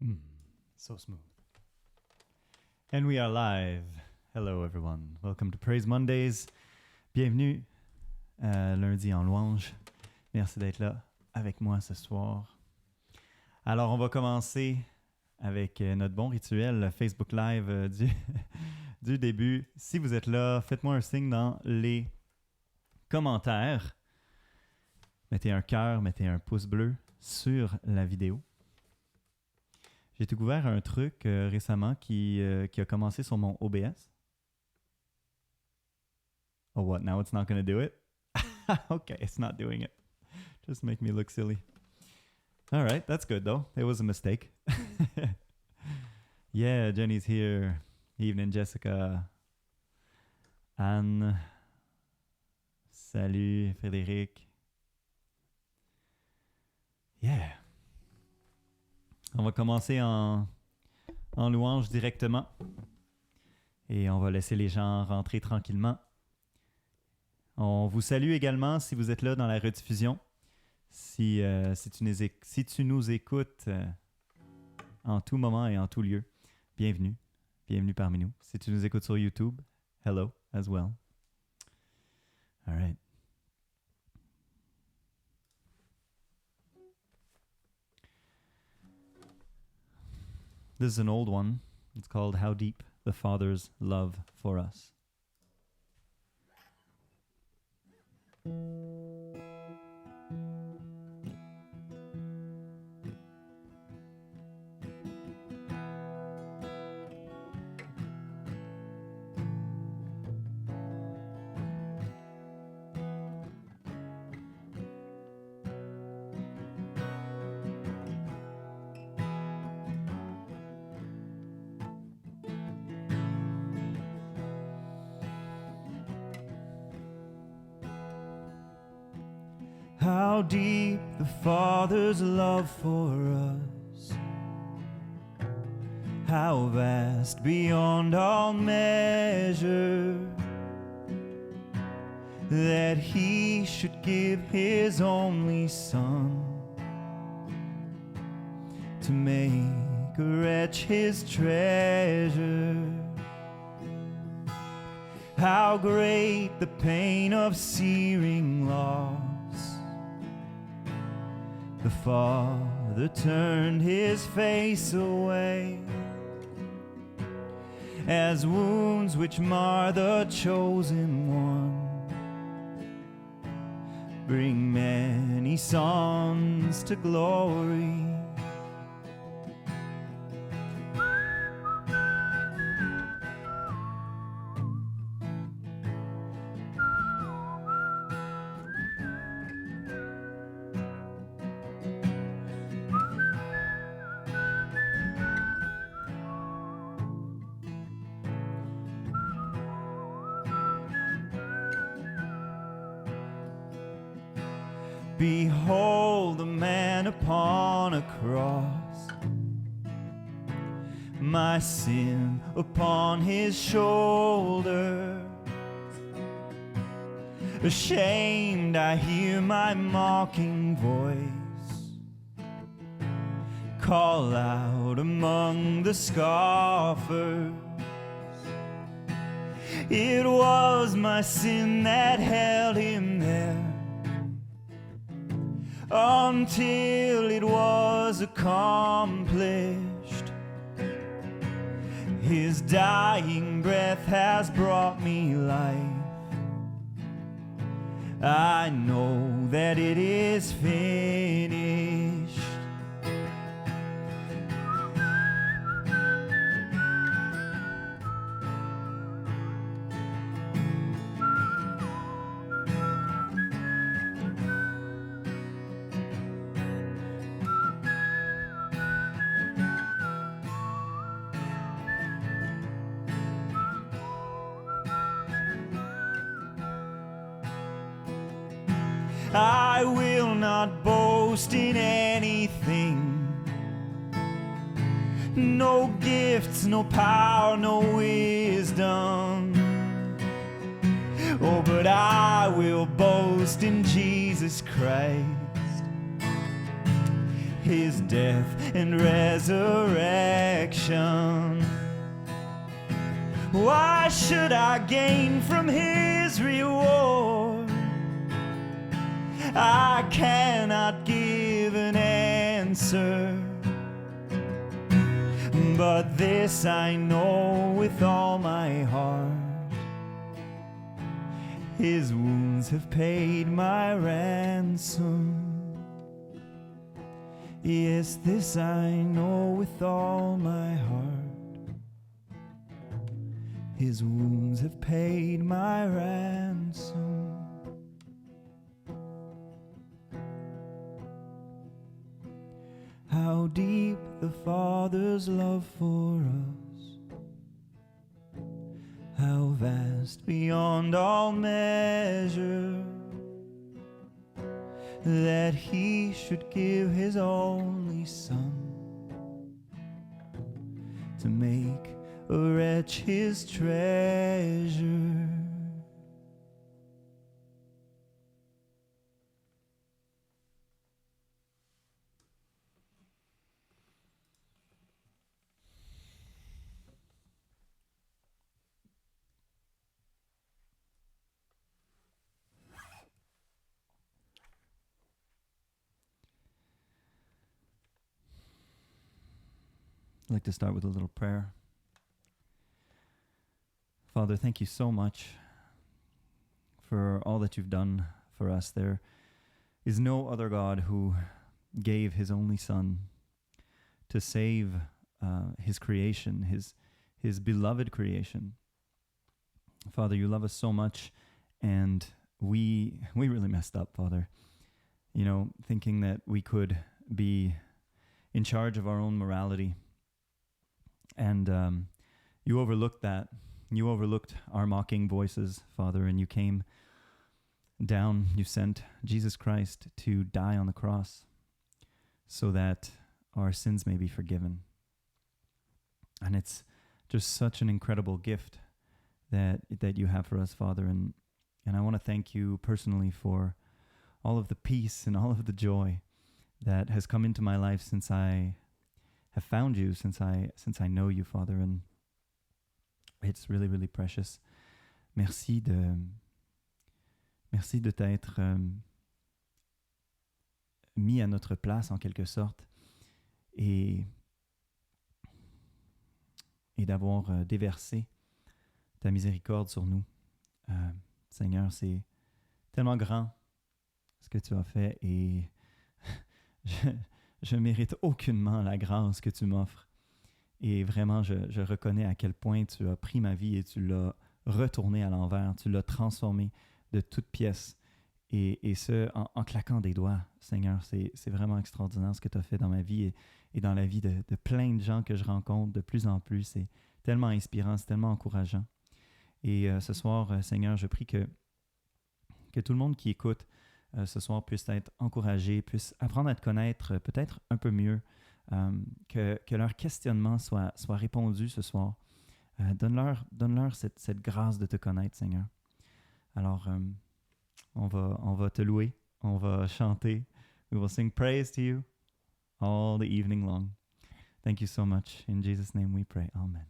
So smooth. And we are live. Hello everyone. Welcome to Praise Mondays. Bienvenue lundi en louange. Merci d'être là avec moi ce soir. Alors on va commencer avec notre bon rituel Facebook Live du début. Si vous êtes là, faites-moi un signe dans les commentaires. Mettez un cœur, mettez un pouce bleu sur la vidéo. J'ai découvert un truc récemment qui a commencé sur mon OBS. Oh, what? Now it's not going to do it? Okay, it's not doing it. Just make me look silly. All right, that's good though. It was a mistake. Yeah, Jenny's here. Evening, Jessica. Anne. Salut, Frédéric. Yeah. On va commencer en louange directement. Et on va laisser les gens rentrer tranquillement. On vous salue également si vous êtes là dans la rediffusion. Si tu nous écoutes en tout moment et en tout lieu, bienvenue. Bienvenue parmi nous. Si tu nous écoutes sur YouTube, hello as well. All right. This is an old one. It's called How Deep the Father's Love for Us. How deep the Father's love for us, how vast beyond all measure, that He should give His only Son to make a wretch His treasure. How great the pain of searing loss, the Father turned His face away, as wounds which mar the chosen one bring many sons to glory. Behold the man upon a cross, my sin upon His shoulder. Ashamed I hear my mocking voice call out among the scoffers. It was my sin that held Him there until it was accomplished. His dying breath has brought me life. I know that it is finished. I will not boast in anything, no gifts, no power, no wisdom. Oh, but I will boast in Jesus Christ, his death and resurrection. Why should I gain from his reward? I cannot give an answer, but this I know with all my heart: his wounds have paid my ransom. Yes, this I know with all my heart: his wounds have paid my ransom. How deep the Father's love for us, how vast beyond all measure, that he should give his only Son to make a wretch his treasure. I'd like to start with a little prayer. Father, thank you so much for all that you've done for us. There is no other God who gave his only Son to save his creation, his beloved creation. Father, you love us so much, and we really messed up, Father. You know, thinking that we could be in charge of our own morality. And you overlooked that. You overlooked our mocking voices, Father, and you came down. You sent Jesus Christ to die on the cross so that our sins may be forgiven. And it's just such an incredible gift that you have for us, Father. And I want to thank you personally for all of the peace and all of the joy that has come into my life since I have found you, since I know you, Father, and it's really, really precious. Merci de t'être mis à notre place en quelque sorte et d'avoir déversé ta miséricorde sur nous. Seigneur, c'est tellement grand ce que tu as fait et je mérite aucunement la grâce que tu m'offres. Et vraiment, je reconnais à quel point tu as pris ma vie et tu l'as retournée à l'envers. Tu l'as transformée de toutes pièces. Et ce, en claquant des doigts, Seigneur. C'est vraiment extraordinaire ce que tu as fait dans ma vie et dans la vie de plein de gens que je rencontre de plus en plus. C'est tellement inspirant, c'est tellement encourageant. Et ce soir, Seigneur, je prie que tout le monde qui écoute ce soir puisse être encouragé, puisse apprendre à te connaître peut-être un peu mieux, que leur questionnement soit répondu ce soir. Donne-leur cette grâce de te connaître, Seigneur. Alors, on va te louer, on va chanter. We will sing praise to you all the evening long. Thank you so much. In Jesus' name we pray. Amen.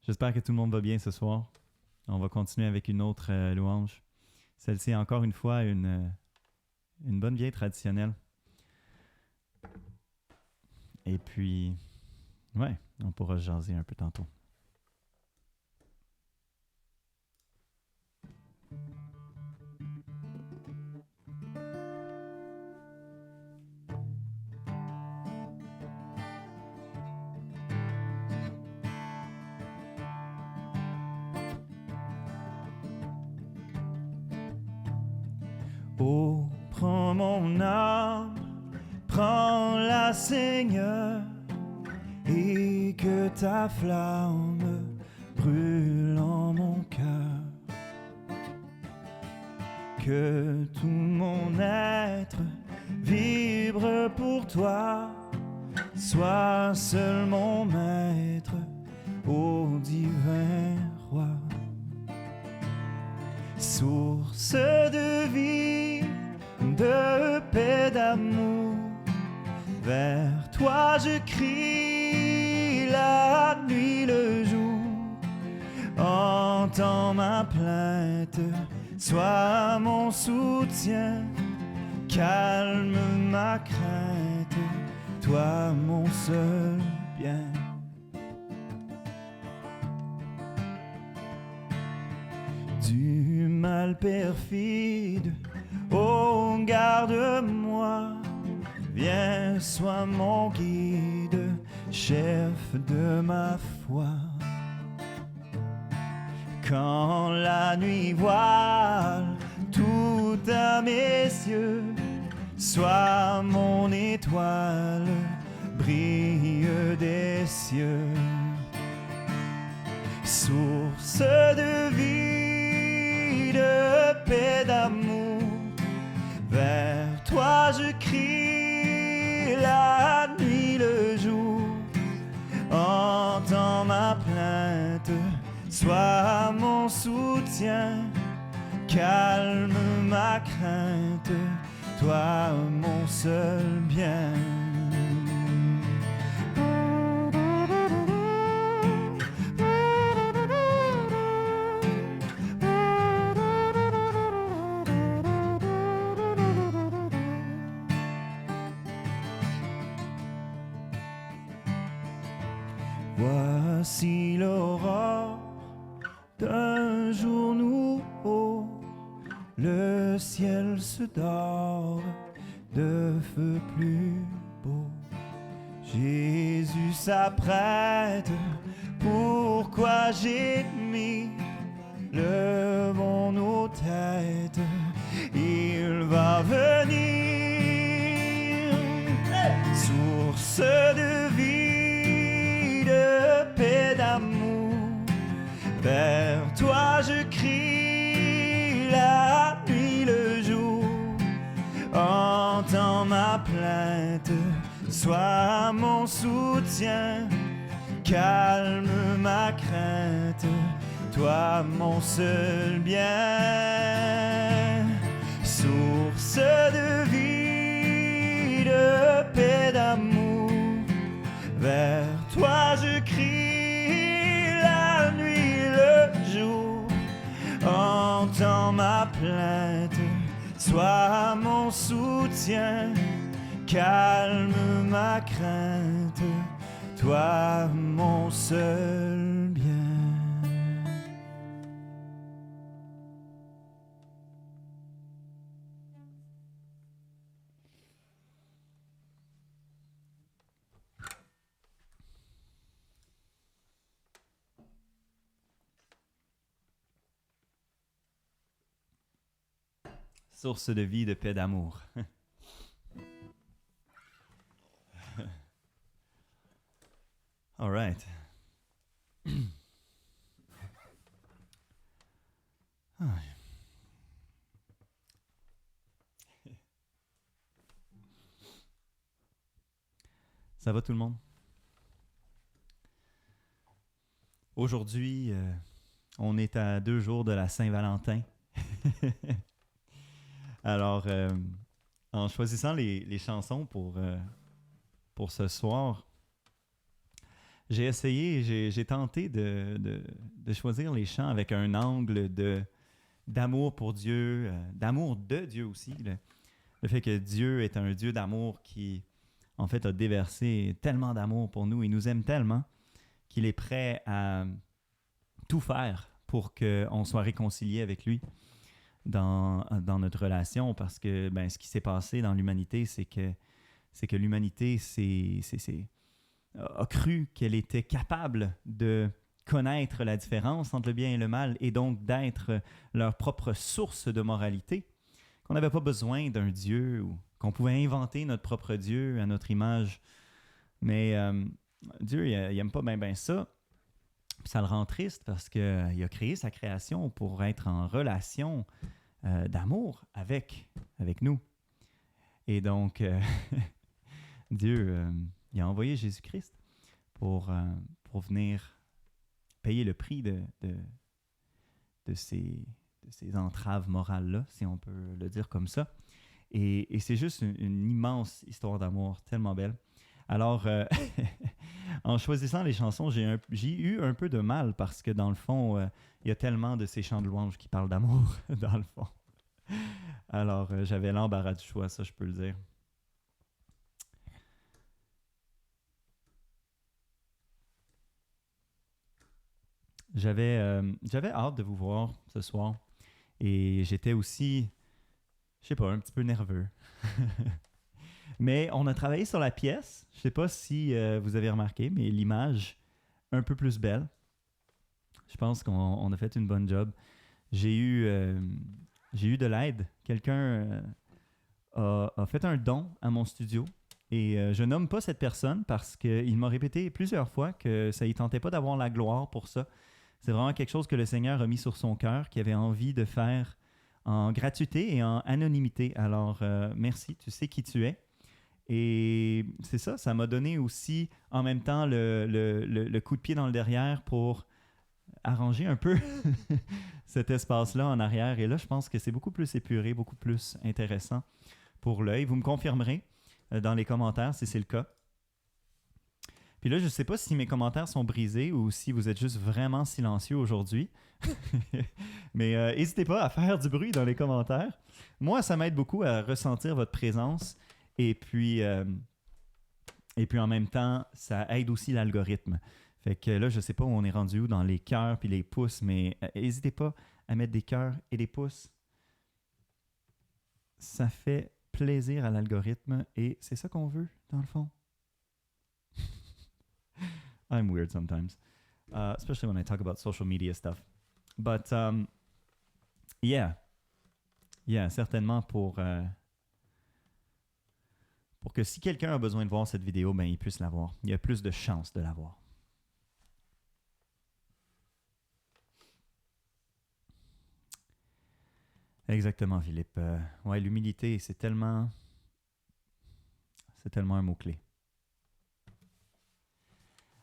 J'espère que tout le monde va bien ce soir. On va continuer avec une autre louange. Celle-ci est encore une fois une bonne vieille traditionnelle. Et puis, ouais, on pourra jaser un peu tantôt. Oh, prends mon âme, prends-la, Seigneur, et que ta flamme brûle en mon cœur. Que tout mon être vibre pour toi, sois seul mon maître, ô divin roi. Source de vie, de paix, d'amour, vers toi je crie la nuit, le jour. Entends ma plainte, sois mon soutien, calme ma crainte, toi mon seul bien. Du mal perfide, oh garde-moi, viens, sois mon guide, chef de ma foi. Quand la nuit voile tout à mes yeux, sois mon étoile, brille des cieux. Source de vie, de paix, d'amour, vers toi je crie la nuit, le jour. Entends ma plainte, sois mon soutien, calme ma crainte, toi mon seul bien. Voici l'aurore d'un jour nouveau, le ciel se dore de feux plus beaux. Jésus s'apprête, pourquoi j'ai mis le vent nos têtes, il va venir, source de vie, de paix, d'amour, vers toi je crie la nuit, le jour. Entends ma plainte, sois mon soutien, calme ma crainte, toi mon seul bien. Source de vie, de paix, d'amour, vers toi je crie la nuit, le jour. Entends ma plainte, sois mon soutien, calme ma crainte, toi mon seul bien. Source de vie, de paix, d'amour. All right. Ah. Ça va tout le monde? Aujourd'hui, on est à 2 jours de la Saint-Valentin. Alors, en choisissant les chansons pour ce soir, j'ai essayé, j'ai tenté de choisir les chants avec un angle d'amour pour Dieu, d'amour de Dieu aussi. Le fait que Dieu est un Dieu d'amour qui, en fait, a déversé tellement d'amour pour nous. Il nous aime tellement qu'il est prêt à tout faire pour qu'on soit réconcilié avec lui dans notre relation, parce que ce qui s'est passé dans l'humanité, c'est que l'humanité a cru qu'elle était capable de connaître la différence entre le bien et le mal et donc d'être leur propre source de moralité, qu'on n'avait pas besoin d'un Dieu ou qu'on pouvait inventer notre propre Dieu à notre image. Mais Dieu, il n'aime pas bien ça. Puis ça le rend triste parce qu'il a créé sa création pour être en relation d'amour avec nous. Et donc, Dieu, il a envoyé Jésus-Christ pour venir payer le prix de ces entraves morales-là, si on peut le dire comme ça. Et c'est juste une immense histoire d'amour, tellement belle. Alors, en choisissant les chansons, j'ai eu un peu de mal parce que dans le fond, il y a tellement de ces chants de louange qui parlent d'amour, dans le fond. Alors, j'avais l'embarras du choix, ça je peux le dire. J'avais hâte de vous voir ce soir et j'étais aussi, je sais pas, un petit peu nerveux. Mais on a travaillé sur la pièce. Je sais pas si vous avez remarqué, mais l'image un peu plus belle. Je pense qu'on a fait une bonne job. J'ai eu de l'aide. Quelqu'un a fait un don à mon studio. Et je nomme pas cette personne parce qu'il m'a répété plusieurs fois que ça ne tentait pas d'avoir la gloire pour ça. C'est vraiment quelque chose que le Seigneur a mis sur son cœur, qu'il avait envie de faire en gratuité et en anonymité. Alors, merci, tu sais qui tu es. Et c'est ça, ça m'a donné aussi en même temps le coup de pied dans le derrière pour arranger un peu cet espace-là en arrière. Et là, je pense que c'est beaucoup plus épuré, beaucoup plus intéressant pour l'œil. Vous me confirmerez dans les commentaires si c'est le cas. Puis là, je ne sais pas si mes commentaires sont brisés ou si vous êtes juste vraiment silencieux aujourd'hui. Mais n'hésitez pas à faire du bruit dans les commentaires. Moi, ça m'aide beaucoup à ressentir votre présence. Et puis en même temps, ça aide aussi l'algorithme. Fait que là, je ne sais pas où on est rendu où dans les cœurs puis les pouces, mais n'hésitez pas à mettre des cœurs et des pouces. Ça fait plaisir à l'algorithme et c'est ça qu'on veut, dans le fond. I'm weird sometimes, especially when I talk about social media stuff. But, yeah, certainement pour que si quelqu'un a besoin de voir cette vidéo, ben, il puisse la voir. Il y a plus de chances de la voir. Exactement, Philippe. Ouais, l'humilité, c'est tellement un mot-clé.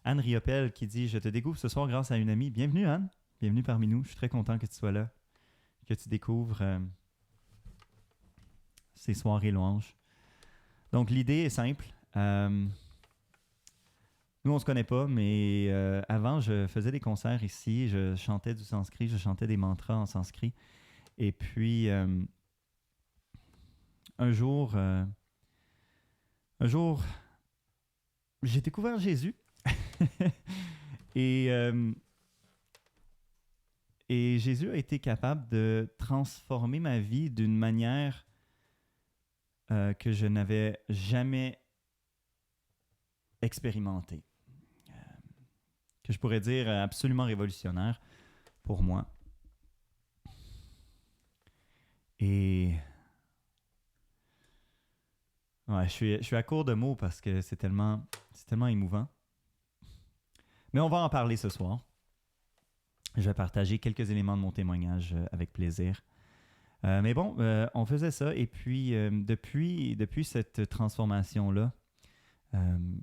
Anne Riopel qui dit « Je te découvre ce soir grâce à une amie. » Bienvenue, Anne. Bienvenue parmi nous. Je suis très content que tu sois là, que tu découvres ces soirées louanges. Donc, l'idée est simple. Nous, on ne se connaît pas, mais avant, je faisais des concerts ici. Je chantais du sanskrit, je chantais des mantras en sanskrit. Et puis, un jour, j'ai découvert Jésus. Et Jésus a été capable de transformer ma vie d'une manière que je n'avais jamais expérimentée. Que je pourrais dire absolument révolutionnaire pour moi. Et ouais, je suis à court de mots parce que c'est tellement émouvant. Mais on va en parler ce soir. Je vais partager quelques éléments de mon témoignage avec plaisir. Mais bon, on faisait ça et puis depuis cette transformation-là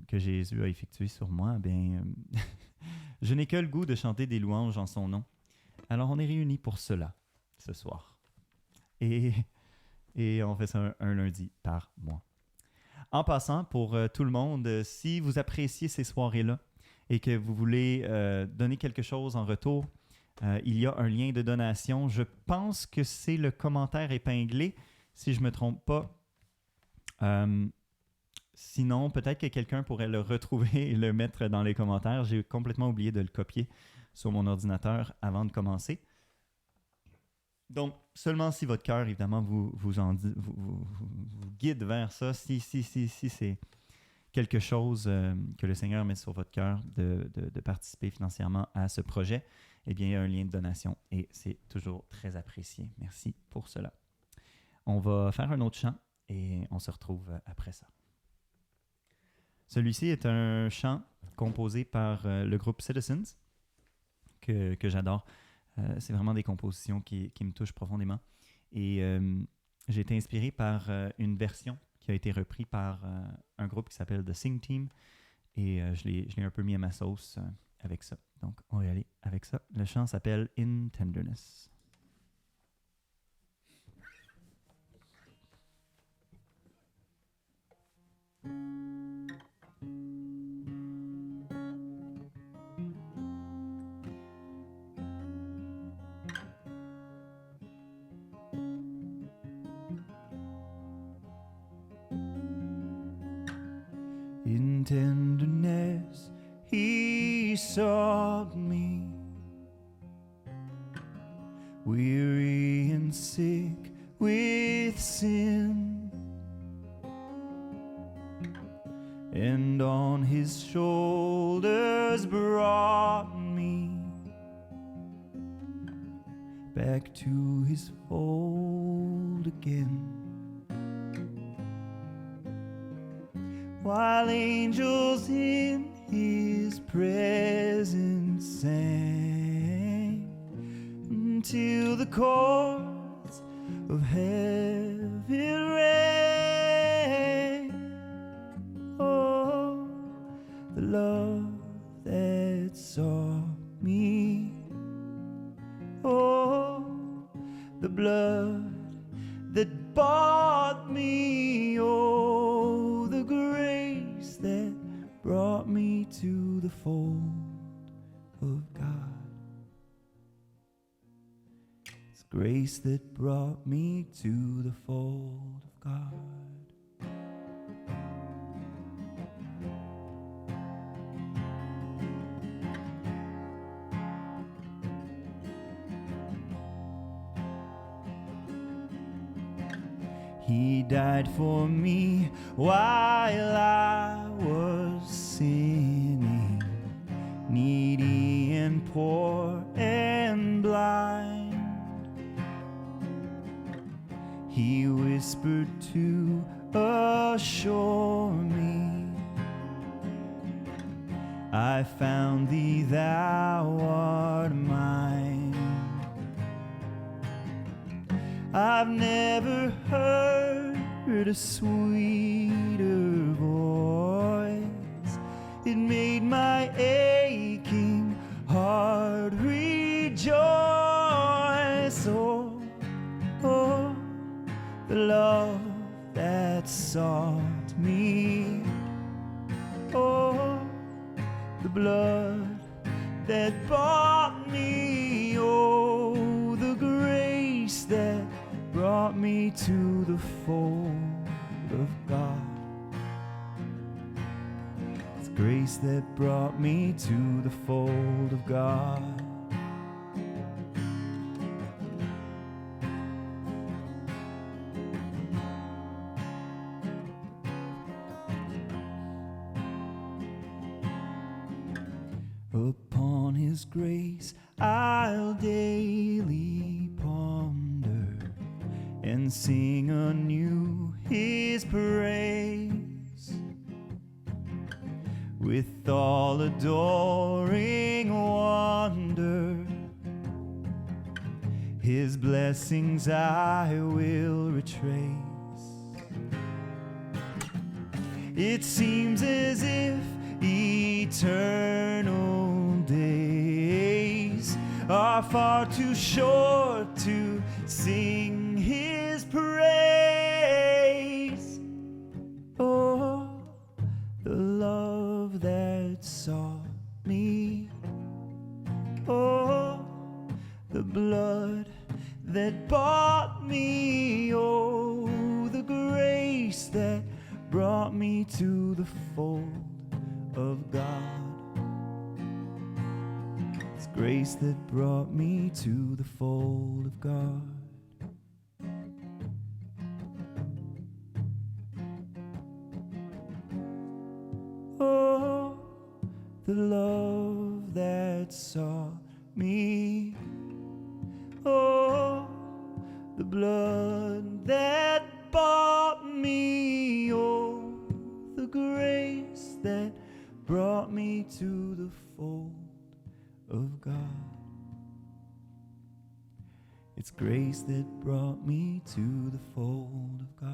que Jésus a effectuée sur moi, bien, je n'ai que le goût de chanter des louanges en son nom. Alors on est réunis pour cela ce soir. Et on fait ça un lundi par mois. En passant, pour tout le monde, si vous appréciez ces soirées-là et que vous voulez donner quelque chose en retour, il y a un lien de donation. Je pense que c'est le commentaire épinglé, si je ne me trompe pas. Sinon, peut-être que quelqu'un pourrait le retrouver et le mettre dans les commentaires. J'ai complètement oublié de le copier sur mon ordinateur avant de commencer. Donc, seulement si votre cœur, évidemment, vous guide vers ça, si c'est quelque chose que le Seigneur met sur votre cœur de participer financièrement à ce projet, eh bien, il y a un lien de donation et c'est toujours très apprécié. Merci pour cela. On va faire un autre chant et on se retrouve après ça. Celui-ci est un chant composé par le groupe Citizens que j'adore. C'est vraiment des compositions qui me touchent profondément. Et j'ai été inspiré par une version qui a été reprise par un groupe qui s'appelle The Sing Team. Et je l'ai un peu mis à ma sauce avec ça. Donc, on va y aller avec ça. Le chant s'appelle In Tenderness. In tenderness, he sought me, weary and sick with sin, and on his shoulders brought me back to his fold again. While angels in his presence sang, until the chords of heaven rang. Oh, the love that saw me. Oh, the blood that bought me. Oh, the grace that brought me to the fold of God. It's grace that brought me to the fold of God. He died for me while I was sinning, needy and poor and blind. He whispered to assure me, I found thee, thou art mine. I've never heard a sweeter voice. It made my aching heart rejoice. Oh, oh, the love that sought me. Oh, the blood that bought me. Oh, the grace that brought me to the fold of God. It's grace that brought me to the fold of God. Upon his grace I'll daily ponder and sing anew his praise, with all adoring wonder. His blessings I will retrace. It seems as if eternal days are far too short to sing his praise. Oh, the love that sought me. Oh, the blood that bought me. Oh, the grace that brought me to the fold of God. It's grace that brought me to the fold of God. Oh, the love that sought me. Oh, the blood that bought me. Oh, the grace that brought me to the fold of God. It's grace that brought me to the fold of God.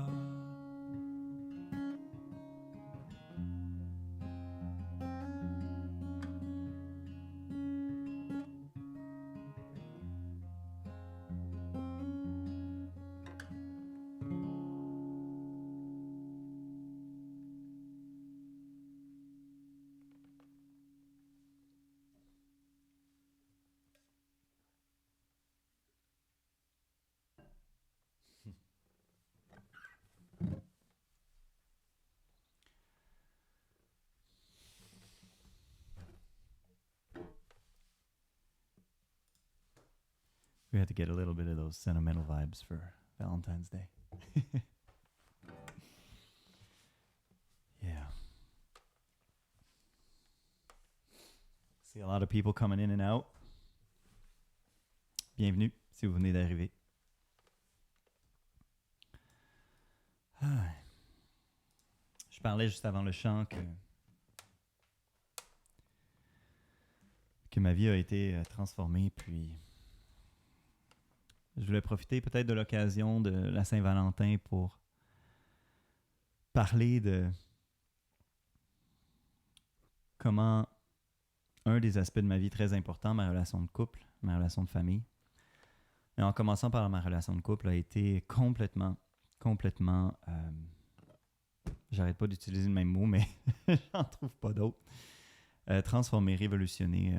we had to get a little bit of those sentimental vibes for Valentine's Day. Yeah. See a lot of people coming in and out. Bienvenue si vous venez d'arriver. Je parlais juste avant le chant que ma vie a été transformée, puis je voulais profiter peut-être de l'occasion de la Saint-Valentin pour parler de comment un des aspects de ma vie très important, ma relation de couple, ma relation de famille, et en commençant par ma relation de couple, a été complètement, j'arrête pas d'utiliser le même mot, mais j'en trouve pas d'autre, transformé, révolutionné.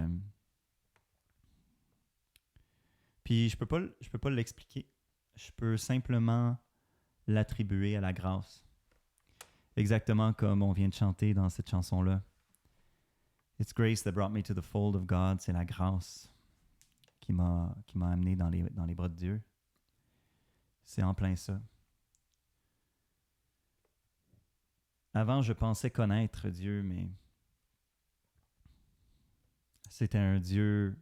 Puis je peux pas l'expliquer. Je peux simplement l'attribuer à la grâce. Exactement comme on vient de chanter dans cette chanson-là. It's grace that brought me to the fold of God. C'est la grâce qui m'a amené dans les bras de Dieu. C'est en plein ça. Avant, je pensais connaître Dieu, mais c'était un Dieu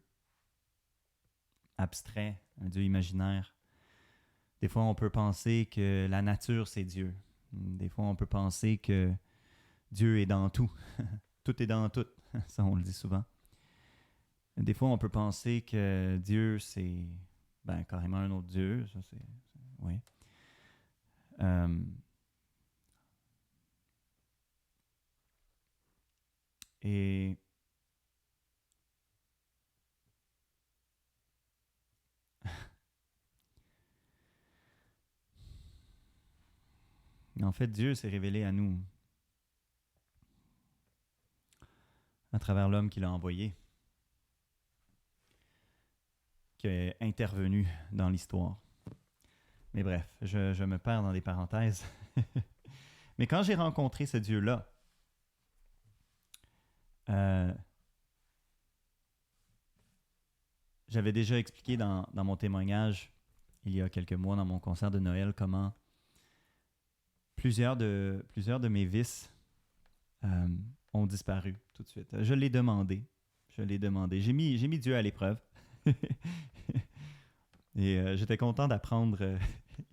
abstrait, un Dieu imaginaire. Des fois, on peut penser que la nature, c'est Dieu. Des fois, on peut penser que Dieu est dans tout. Tout est dans tout. Ça, on le dit souvent. Des fois, on peut penser que Dieu, c'est carrément un autre Dieu. Ça, oui. Et en fait, Dieu s'est révélé à nous à travers l'homme qu'il a envoyé, qui est intervenu dans l'histoire. Mais bref, je me perds dans des parenthèses. Mais quand j'ai rencontré ce Dieu-là, j'avais déjà expliqué dans mon témoignage, il y a quelques mois, dans mon concert de Noël, comment plusieurs de mes vices ont disparu tout de suite. Je l'ai demandé. J'ai mis Dieu à l'épreuve. Et j'étais content d'apprendre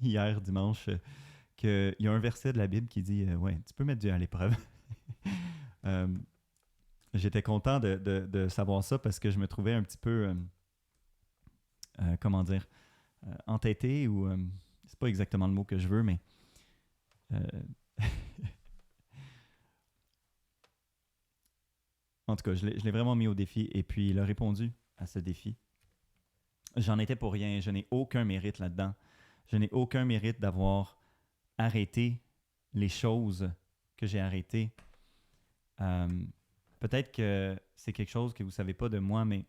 hier, dimanche, qu'il y a un verset de la Bible qui dit ouais, tu peux mettre Dieu à l'épreuve. J'étais content de savoir ça parce que je me trouvais un petit peu, entêté, ou c'est pas exactement le mot que je veux, mais en tout cas, je l'ai vraiment mis au défi, et puis il a répondu à ce défi. J'en étais pour rien, je n'ai aucun mérite là-dedans. Je n'ai aucun mérite d'avoir arrêté les choses que j'ai arrêtées. Peut-être que c'est quelque chose que vous ne savez pas de moi, mais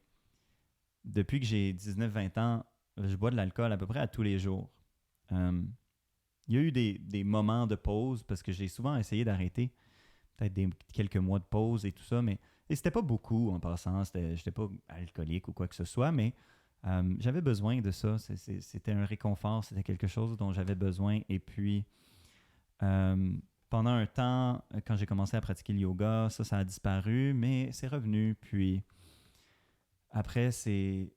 depuis que j'ai 19-20 ans, je bois de l'alcool à peu près à tous les jours. Il y a eu des moments de pause parce que j'ai souvent essayé d'arrêter, peut-être quelques mois de pause et tout ça, mais c'était pas beaucoup en passant. J'étais pas alcoolique ou quoi que ce soit, mais j'avais besoin de ça. C'était un réconfort, c'était quelque chose dont j'avais besoin. Et puis, pendant un temps, quand j'ai commencé à pratiquer le yoga, ça a disparu, mais c'est revenu. Puis après, c'est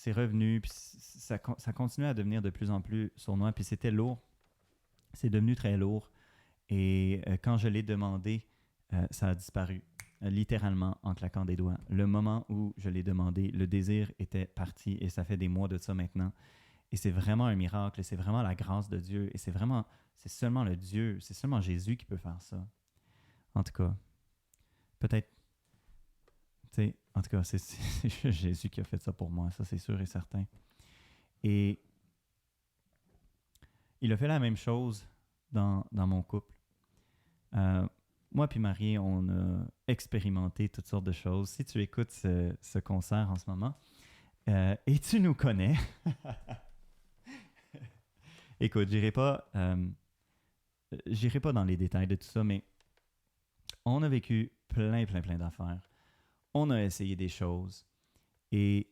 revenu, puis ça continuait à devenir de plus en plus sournois, puis c'était lourd. C'est devenu très lourd. Et quand je l'ai demandé, ça a disparu, littéralement en claquant des doigts. Le moment où je l'ai demandé, le désir était parti, et ça fait des mois de ça maintenant. Et c'est vraiment un miracle, et c'est vraiment la grâce de Dieu, et c'est seulement le Dieu, c'est seulement Jésus qui peut faire ça. En tout cas, peut-être, tu sais, en tout cas, c'est Jésus qui a fait ça pour moi, ça c'est sûr et certain. Et il a fait la même chose dans mon couple. Moi puis Marie, on a expérimenté toutes sortes de choses. Si tu écoutes ce concert en ce moment, et tu nous connais, écoute, j'irai pas dans les détails de tout ça, mais on a vécu plein d'affaires. On a essayé des choses. Et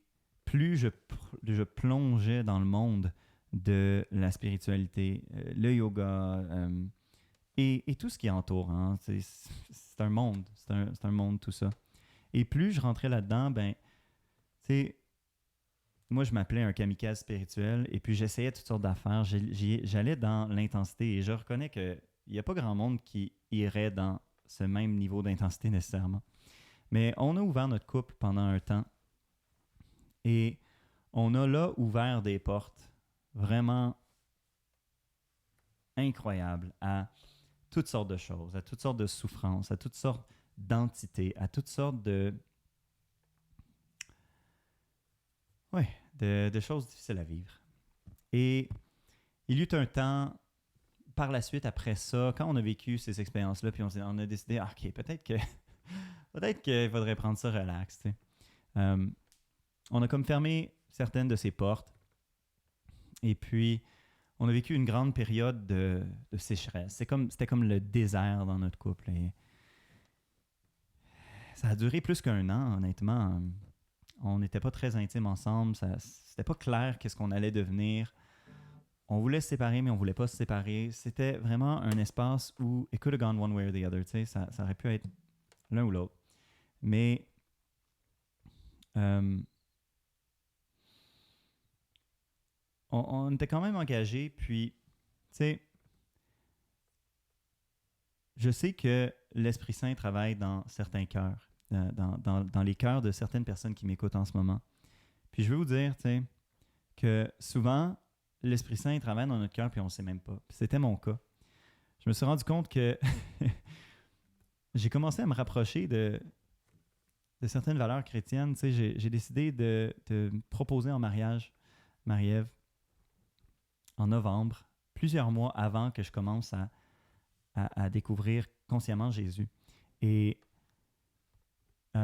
plus je plongeais dans le monde de la spiritualité, le yoga et tout ce qui entoure. Hein. C'est un monde, c'est un monde tout ça. Et plus je rentrais là-dedans, ben, tu sais, moi je m'appelais un kamikaze spirituel et puis j'essayais toutes sortes d'affaires. J'allais dans l'intensité et je reconnais qu'il n'y a pas grand monde qui irait dans ce même niveau d'intensité nécessairement. Mais on a ouvert notre couple pendant un temps et on a là ouvert des portes vraiment incroyables à toutes sortes de choses, à toutes sortes de souffrances, à toutes sortes d'entités, à toutes sortes de choses difficiles à vivre. Et il y eut un temps, par la suite, après ça, quand on a vécu ces expériences-là, puis on a décidé, OK, peut-être qu'il faudrait prendre ça relax. Tu sais. On a comme fermé certaines de ces portes. Et puis, on a vécu une grande période de sécheresse. C'était comme le désert dans notre couple. Et ça a duré plus qu'un an, honnêtement. On n'était pas très intimes ensemble. C'était pas clair qu'est-ce qu'on allait devenir. On voulait se séparer, mais on voulait pas se séparer. C'était vraiment un espace où it could have gone one way or the other. Tu sais, ça aurait pu être l'un ou l'autre. Mais on était quand même engagés. Puis, tu sais, je sais que l'Esprit Saint travaille dans certains cœurs, dans les cœurs de certaines personnes qui m'écoutent en ce moment. Puis je veux vous dire, tu sais, que souvent, l'Esprit Saint travaille dans notre cœur puis on ne sait même pas. Puis c'était mon cas. Je me suis rendu compte que j'ai commencé à me rapprocher de certaines valeurs chrétiennes. Tu sais, j'ai décidé de me proposer en mariage, Marie-Ève, en novembre, plusieurs mois avant que je commence à découvrir consciemment Jésus. Et tu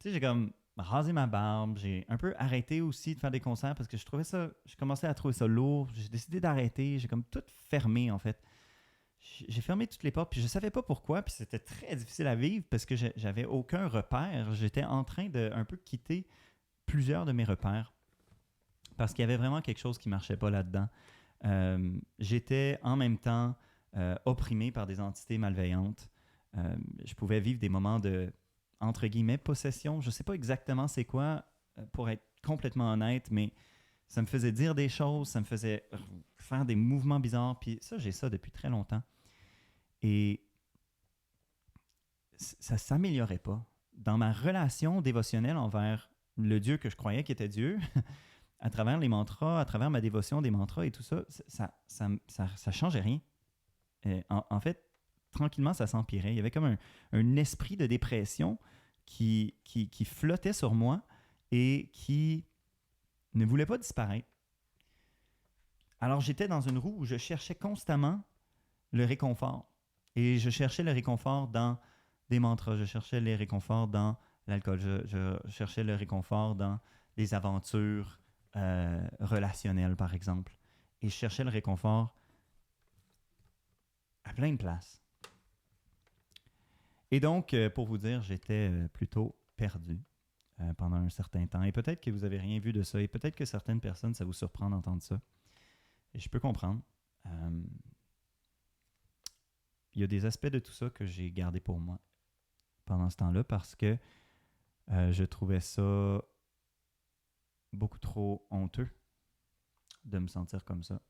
sais, j'ai comme rasé ma barbe, j'ai un peu arrêté aussi de faire des concerts parce que je commençais à trouver ça lourd. J'ai décidé d'arrêter, j'ai comme tout fermé en fait. J'ai fermé toutes les portes, puis je savais pas pourquoi, puis c'était très difficile à vivre parce que j'avais aucun repère. J'étais en train de un peu quitter plusieurs de mes repères parce qu'il y avait vraiment quelque chose qui marchait pas là-dedans. J'étais en même temps opprimé par des entités malveillantes. Je pouvais vivre des moments de, entre guillemets, possession. Je sais pas exactement c'est quoi, pour être complètement honnête, mais ça me faisait dire des choses, ça me faisait faire des mouvements bizarres, puis ça, j'ai ça depuis très longtemps. Et ça ne s'améliorait pas. Dans ma relation dévotionnelle envers le Dieu que je croyais qui était Dieu, à travers les mantras, à travers ma dévotion des mantras et tout ça, ça changeait rien. En fait, tranquillement, ça s'empirait. Il y avait comme un esprit de dépression qui flottait sur moi et qui ne voulait pas disparaître. Alors, j'étais dans une roue où je cherchais constamment le réconfort. Et je cherchais le réconfort dans des mantras, je cherchais le réconfort dans l'alcool, je cherchais le réconfort dans les aventures relationnelles, par exemple. Et je cherchais le réconfort à plein de places. Et donc, pour vous dire, j'étais plutôt perdu pendant un certain temps. Et peut-être que vous n'avez rien vu de ça. Et peut-être que certaines personnes, ça vous surprend d'entendre ça. Et je peux comprendre. Il y a des aspects de tout ça que j'ai gardés pour moi pendant ce temps-là parce que je trouvais ça beaucoup trop honteux de me sentir comme ça.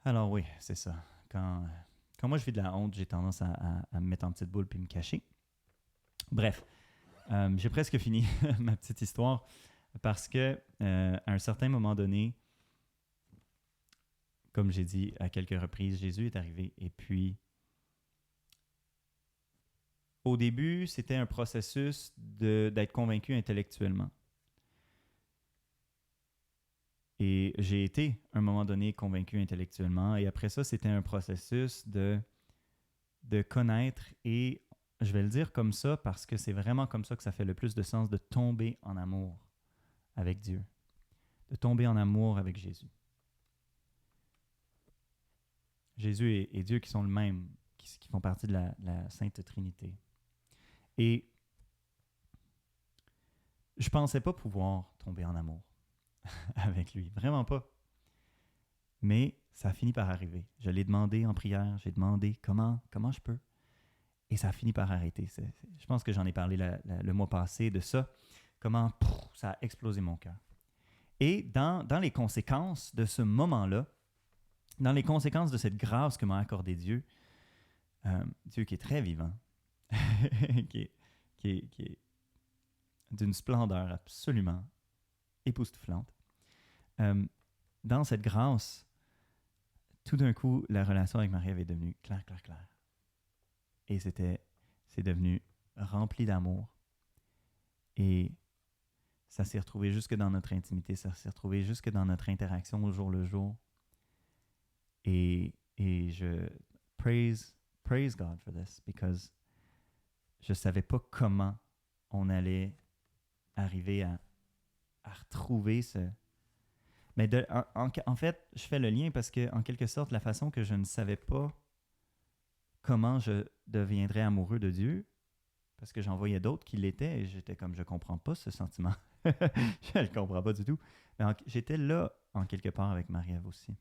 Alors oui, c'est ça. Quand moi je vis de la honte, j'ai tendance à me mettre en petite boule puis me cacher. Bref, j'ai presque fini ma petite histoire parce que à un certain moment donné, comme j'ai dit à quelques reprises, Jésus est arrivé et puis au début, c'était un processus d'être convaincu intellectuellement. Et j'ai été, à un moment donné, convaincu intellectuellement. Et après ça, c'était un processus de connaître et, je vais le dire comme ça, parce que c'est vraiment comme ça que ça fait le plus de sens, de tomber en amour avec Dieu. De tomber en amour avec Jésus. Jésus et Dieu qui sont le même, qui font partie de la Sainte Trinité. Et je pensais pas pouvoir tomber en amour avec lui, vraiment pas. Mais ça a fini par arriver. Je l'ai demandé en prière, j'ai demandé comment je peux. Et ça a fini par arrêter. Je pense que j'en ai parlé le mois passé de ça, comment ça a explosé mon cœur. Et dans les conséquences de ce moment-là, dans les conséquences de cette grâce que m'a accordée Dieu, Dieu qui est très vivant, qui est d'une splendeur absolument époustouflante, dans cette grâce, tout d'un coup, la relation avec Marie avait devenu claire. Et c'est devenu rempli d'amour. Et ça s'est retrouvé jusque dans notre intimité, ça s'est retrouvé jusque dans notre interaction au jour le jour. Et je praise God for this, because je ne savais pas comment on allait arriver à retrouver ce... Mais en fait, je fais le lien parce que, en quelque sorte, la façon que je ne savais pas comment je deviendrais amoureux de Dieu, parce que j'en voyais d'autres qui l'étaient, et j'étais comme, je comprends pas ce sentiment. Je le comprends pas du tout. Mais j'étais là, en quelque part, avec Marie-Ève aussi.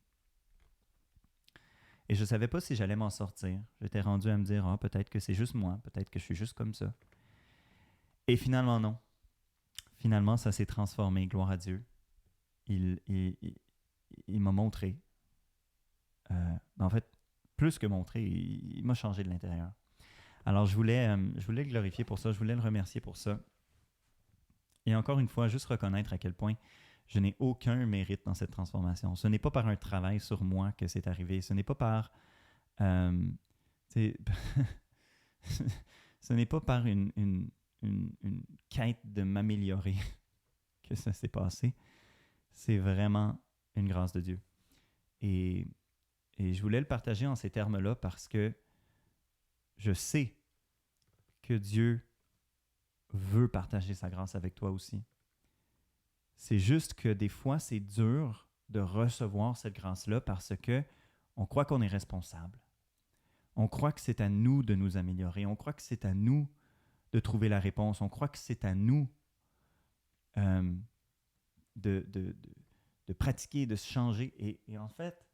Et je savais pas si j'allais m'en sortir. J'étais rendu à me dire, peut-être que c'est juste moi, peut-être que je suis juste comme ça. Et finalement, non. Finalement, ça s'est transformé, gloire à Dieu. Il m'a montré. En fait, plus que montré, il m'a changé de l'intérieur. Alors, je voulais le glorifier pour ça, je voulais le remercier pour ça. Et encore une fois, juste reconnaître à quel point je n'ai aucun mérite dans cette transformation. Ce n'est pas par un travail sur moi que c'est arrivé. Ce n'est pas par... ce n'est pas par une quête de m'améliorer que ça s'est passé. C'est vraiment une grâce de Dieu. Et je voulais le partager en ces termes-là parce que je sais que Dieu veut partager sa grâce avec toi aussi. C'est juste que des fois, c'est dur de recevoir cette grâce-là parce que on croit qu'on est responsable. On croit que c'est à nous de nous améliorer. On croit que c'est à nous de trouver la réponse. On croit que c'est à nous de pratiquer, de se changer. Et en fait,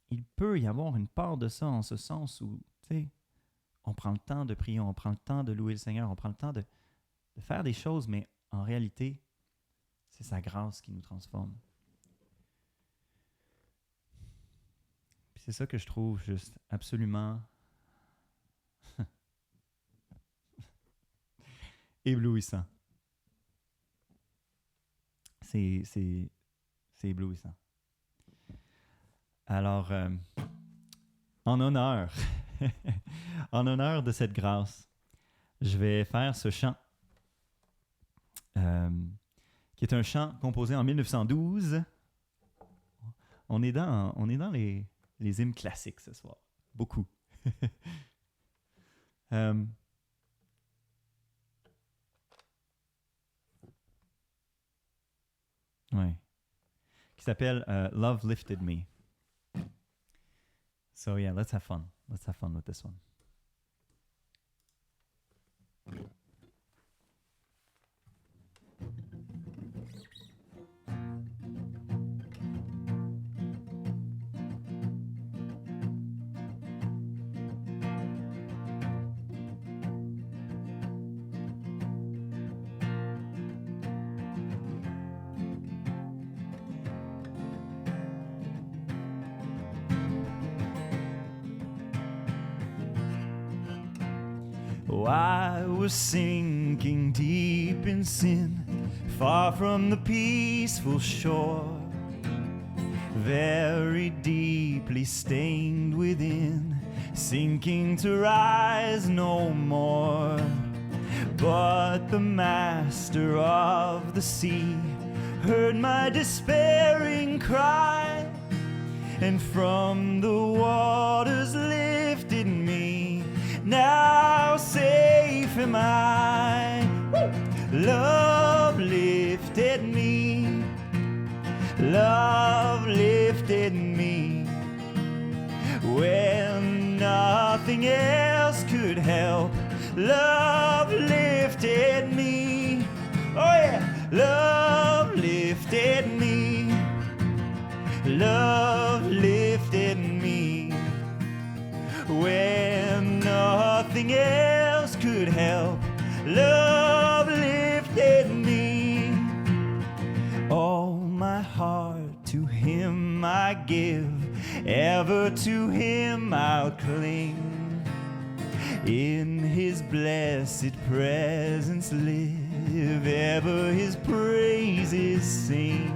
il peut y avoir une part de ça en ce sens où, tu sais, on prend le temps de prier, on prend le temps de louer le Seigneur, on prend le temps de faire des choses, mais en réalité, c'est sa grâce qui nous transforme. Puis c'est ça que je trouve juste absolument éblouissant. C'est éblouissant. Alors, en honneur de cette grâce, je vais faire ce chant, qui est un chant composé en 1912. On est dans les hymnes classiques ce soir. Beaucoup. Ouais. Qui s'appelle Love Lifted Me. So yeah, let's have fun. Let's have fun with this one. Oh, I was sinking deep in sin, far from the peaceful shore, very deeply stained within, sinking to rise no more. But the master of the sea heard my despairing cry, and from the waters lifted me. Now safe am I. Love lifted me. Love lifted me. When nothing else could help, love lifted lifted me. Oh yeah, love lifted me. Love lifted me when nothing else could help. Love lifted me. All my heart to him I give, ever to him I'll cling. In his blessed presence live, ever his praises sing.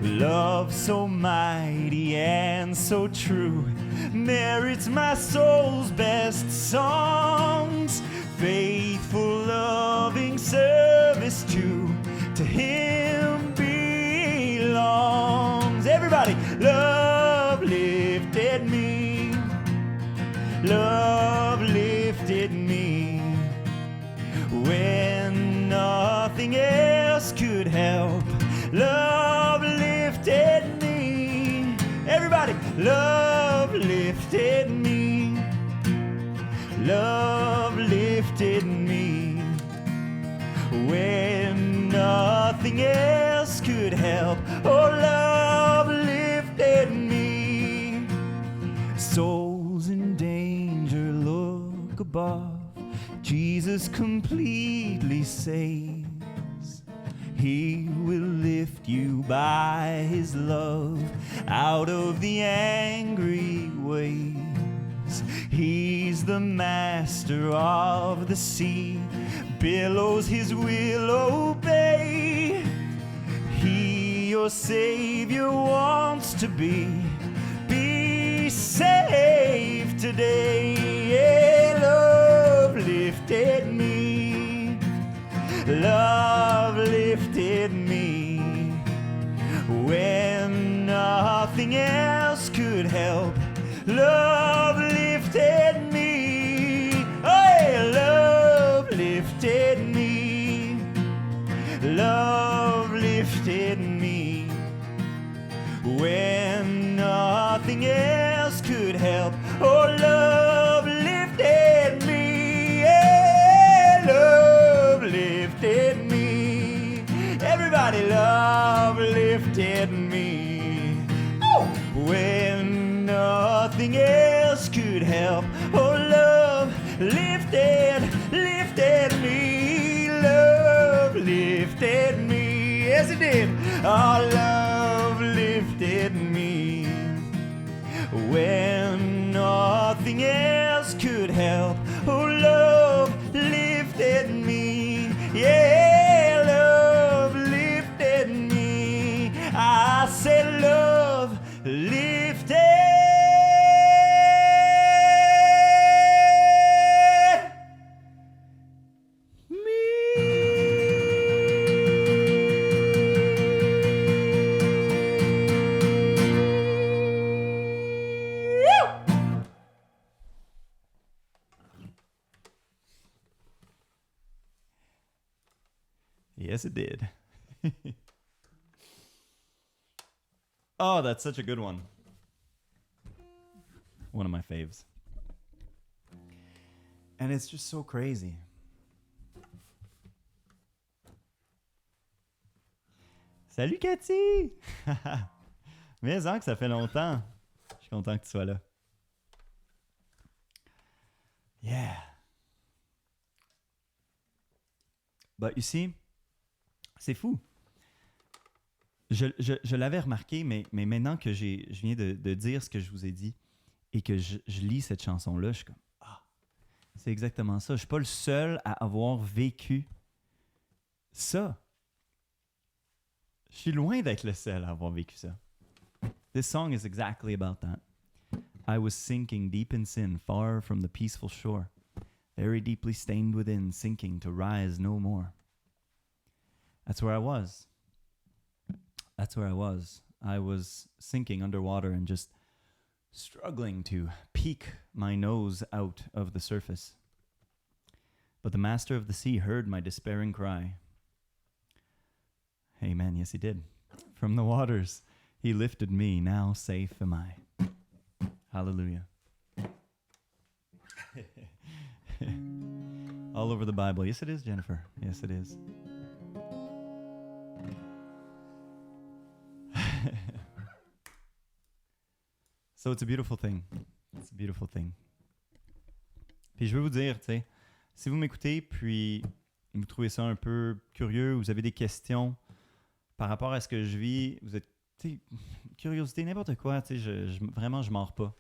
Love so mighty and so true merits my soul's best songs. Faithful, loving service to him belongs. Everybody, love lifted me. Love lifted me when nothing else could help. Love lifted me. Everybody, love lifted me. Love lifted me when nothing else could help. Oh, love lifted me. Souls in danger look above. Jesus completely saves. He will lift you by his love out of the angry waves. He's the master of the sea, billows his will obey. He, your Savior, wants to be saved today. Yeah, love lifted me. Love lifted me when nothing else could help. Love lifted me. Oh, yeah, love lifted me. Love lifted me when nothing else could help. Oh, love lifted me. Yeah, love lifted me. Everybody, love lifted me. Oh, when nothing else could help. Oh, love lifted me. Love lifted me. Yes, it did. Oh, love lifted me when nothing else could help. Oh, love lifted me. Yeah, love lifted me. I said love lifted Yes, it did. Oh, that's such a good one. One of my faves. And it's just so crazy. Salut Cathy! Mais en que ça fait longtemps. Je suis content que tu sois là. Yeah. But you see, c'est fou. Je l'avais remarqué, mais maintenant que je viens de dire ce que je vous ai dit et que je lis cette chanson-là, je suis comme, c'est exactement ça. Je ne suis pas le seul à avoir vécu ça. Je suis loin d'être le seul à avoir vécu ça. This song is exactly about that. I was sinking deep in sin, far from the peaceful shore, very deeply stained within, sinking to rise no more. That's where I was. That's where I was. I was sinking underwater and just struggling to peek my nose out of the surface. But the master of the sea heard my despairing cry. Amen. Yes, he did. From the waters, he lifted me. Now safe am I. Hallelujah. All over the Bible. Yes, it is, Jennifer. Yes, it is. So it's a beautiful thing. It's a beautiful thing. Puis je veux vous dire, tu sais, si vous m'écoutez, puis vous trouvez ça un peu curieux, vous avez des questions par rapport à ce que je vis, vous êtes, tu sais, curiosité, n'importe quoi, tu sais, vraiment, je mords pas.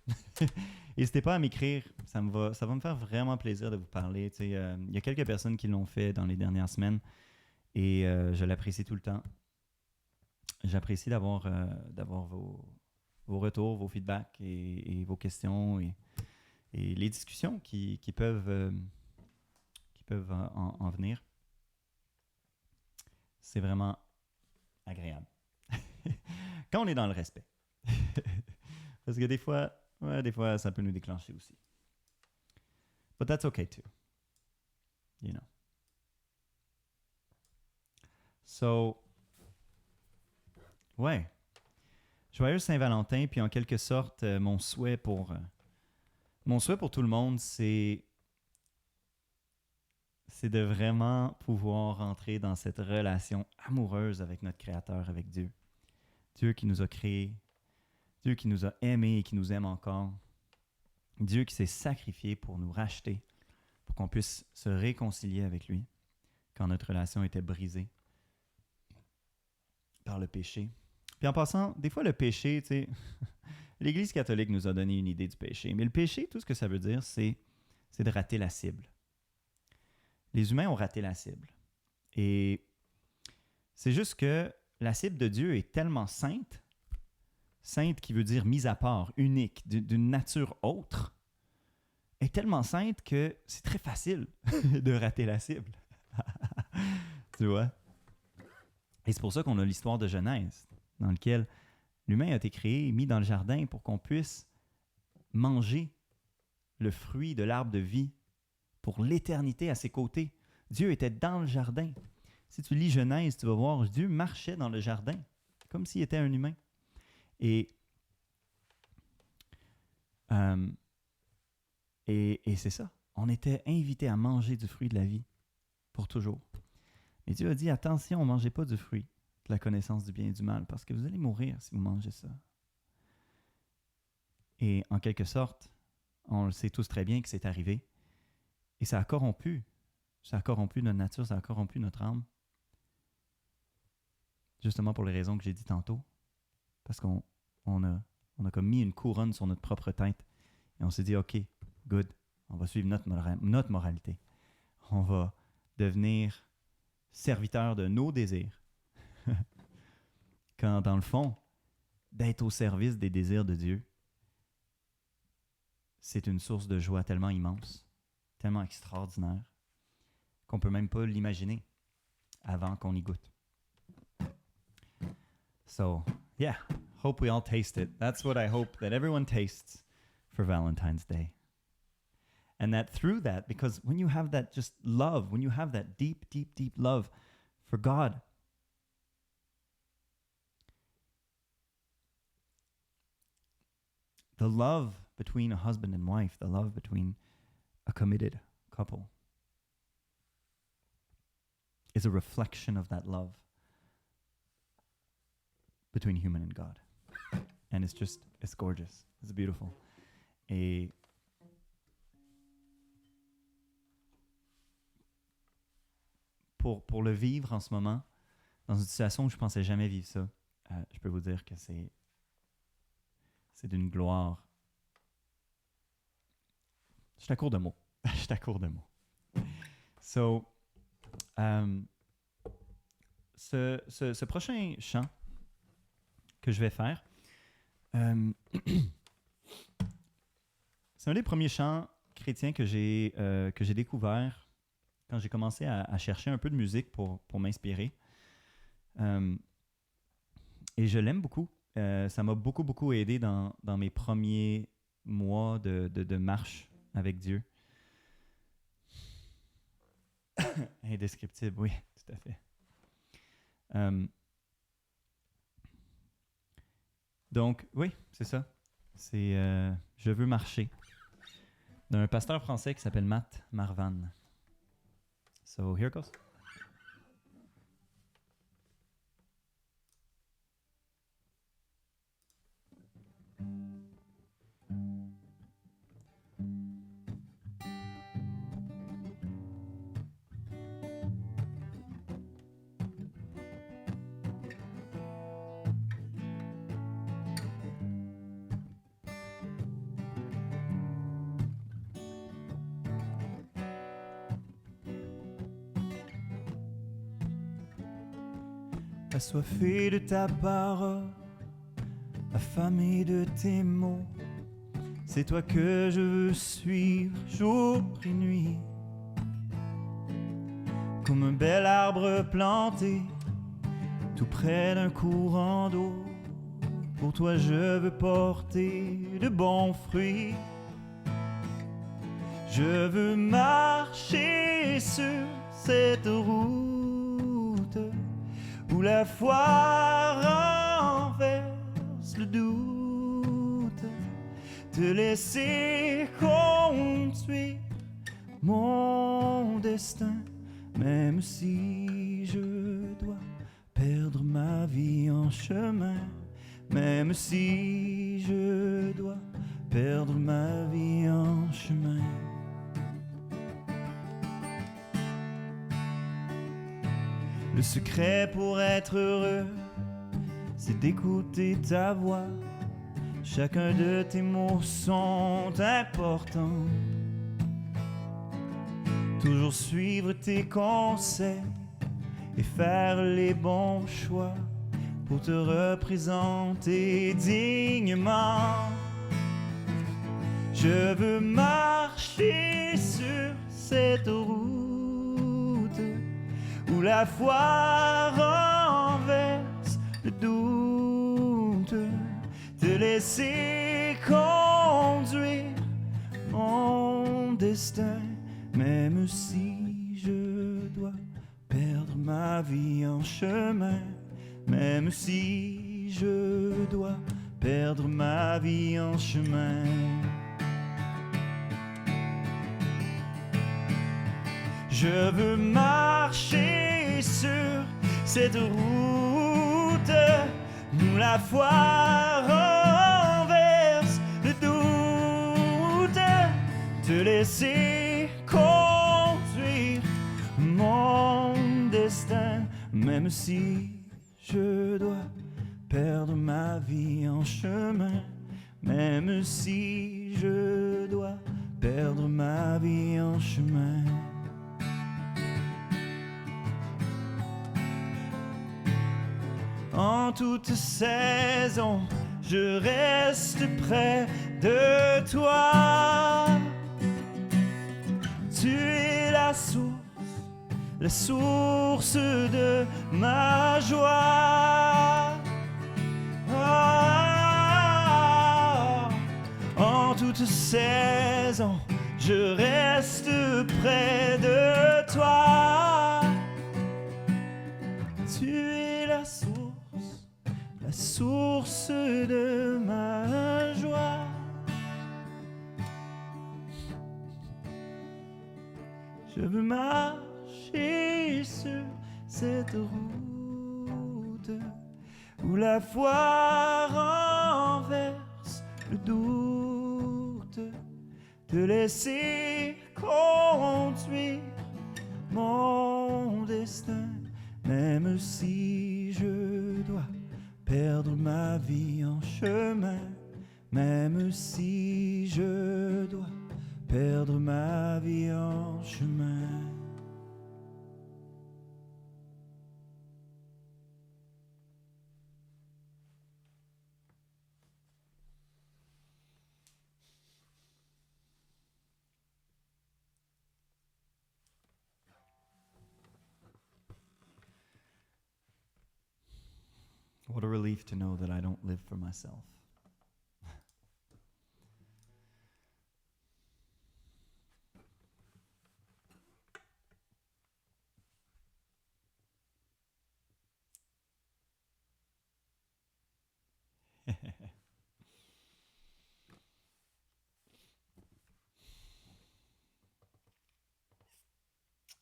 N'hésitez pas à m'écrire, ça va me faire vraiment plaisir de vous parler. Tu sais, il y a quelques personnes qui l'ont fait dans les dernières semaines et je l'apprécie tout le temps. J'apprécie d'avoir vos retours, vos feedbacks et vos questions et les discussions qui peuvent en venir. C'est vraiment agréable. Quand on est dans le respect. Parce que des fois, ça peut nous déclencher aussi. But that's okay too. You know. So, ouais. Joyeux Saint-Valentin, puis en quelque sorte, mon souhait pour tout le monde, c'est de vraiment pouvoir entrer dans cette relation amoureuse avec notre Créateur, avec Dieu. Dieu qui nous a créés, Dieu qui nous a aimés et qui nous aime encore. Dieu qui s'est sacrifié pour nous racheter, pour qu'on puisse se réconcilier avec lui quand notre relation était brisée par le péché. Puis en passant, des fois le péché, tu sais, l'Église catholique nous a donné une idée du péché, mais le péché, tout ce que ça veut dire, c'est de rater la cible. Les humains ont raté la cible. Et c'est juste que la cible de Dieu est tellement sainte, sainte qui veut dire mise à part, unique, d'une nature autre, est tellement sainte que c'est très facile de rater la cible. Tu vois? Et c'est pour ça qu'on a l'histoire de Genèse, dans laquelle l'humain a été créé, mis dans le jardin pour qu'on puisse manger le fruit de l'arbre de vie pour l'éternité à ses côtés. Dieu était dans le jardin. Si tu lis Genèse, tu vas voir, Dieu marchait dans le jardin, comme s'il était un humain. Et c'est ça. On était invités à manger du fruit de la vie pour toujours. Et Dieu a dit, attention, ne mangez pas du fruit de la connaissance du bien et du mal, parce que vous allez mourir si vous mangez ça. Et en quelque sorte, on le sait tous très bien que c'est arrivé. Et ça a corrompu notre nature, ça a corrompu notre âme. Justement pour les raisons que j'ai dit tantôt. Parce qu'on a comme mis une couronne sur notre propre tête. Et on s'est dit, OK, good, on va suivre notre moralité. On va devenir serviteur de nos désirs. Quand, dans le fond, d'être au service des désirs de Dieu, c'est une source de joie tellement immense, tellement extraordinaire, qu'on ne peut même pas l'imaginer avant qu'on y goûte. So, yeah, hope we all taste it. That's what I hope that everyone tastes for Valentine's Day. And that through that, because when you have that just love, when you have that deep, deep, deep love for God, the love between a husband and wife, the love between a committed couple, is a reflection of that love between human and God. And it's gorgeous. It's beautiful. Et pour le vivre en ce moment, dans une situation où je ne pensais jamais vivre ça, je peux vous dire que c'est d'une gloire. Je suis à court de mots. So, ce prochain chant que je vais faire, c'est un des premiers chants chrétiens que j'ai découvert quand j'ai commencé à chercher un peu de musique pour m'inspirer. Et je l'aime beaucoup. Ça m'a beaucoup, beaucoup aidé dans mes premiers mois de marche avec Dieu. Indescriptible, oui, tout à fait. Donc, oui, c'est ça. C'est Je veux marcher, d'un pasteur français qui s'appelle Matt Marvan. So here it goes. Assoiffé de ta parole, affamé de tes mots, c'est toi que je veux suivre jour et nuit. Comme un bel arbre planté tout près d'un courant d'eau, pour toi je veux porter de bons fruits. Je veux marcher sur cette route où la foi renverse le doute, te laisser conduire mon destin, même si je dois perdre ma vie en chemin, même si je dois perdre ma vie en chemin. Le secret pour être heureux, c'est d'écouter ta voix. Chacun de tes mots sont importants. Toujours suivre tes conseils et faire les bons choix pour te représenter dignement. Je veux marcher sur cette route où la foi renverse le doute, te laisser conduire mon destin, même si je dois perdre ma vie en chemin, même si je dois perdre ma vie en chemin. Je veux marcher sur cette route où la foi renverse le doute, te laisser conduire mon destin, même si je dois perdre ma vie en chemin, même si je dois perdre ma vie en chemin. En toute saison, je reste près de toi. Tu es la source de ma joie. Ah, en toute saison, je reste près de toi. Tu es la source de ma joie. Je veux marcher sur cette route où la foi renverse le doute, te laisser conduire mon destin, même si je dois perdre ma vie en chemin, même si je dois perdre ma vie en chemin. What a relief to know that I don't live for myself.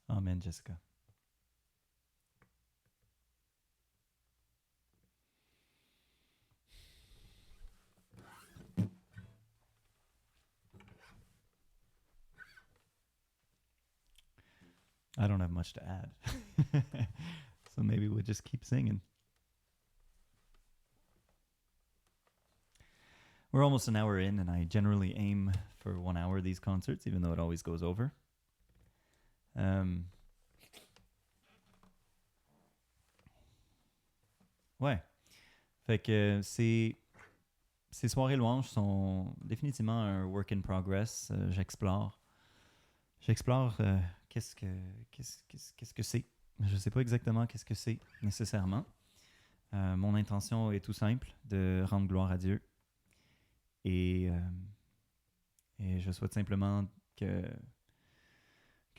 Amen, Jessica. I don't have much to add. So maybe we'll just keep singing. We're almost an hour in, and I generally aim for 1 hour these concerts, even though it always goes over. Ouais. Fait que ces soirées louanges sont définitivement un work in progress. J'explore qu'est-ce que c'est. Je sais pas exactement qu'est-ce que c'est nécessairement. Mon intention est tout simple, de rendre gloire à Dieu. Et je souhaite simplement que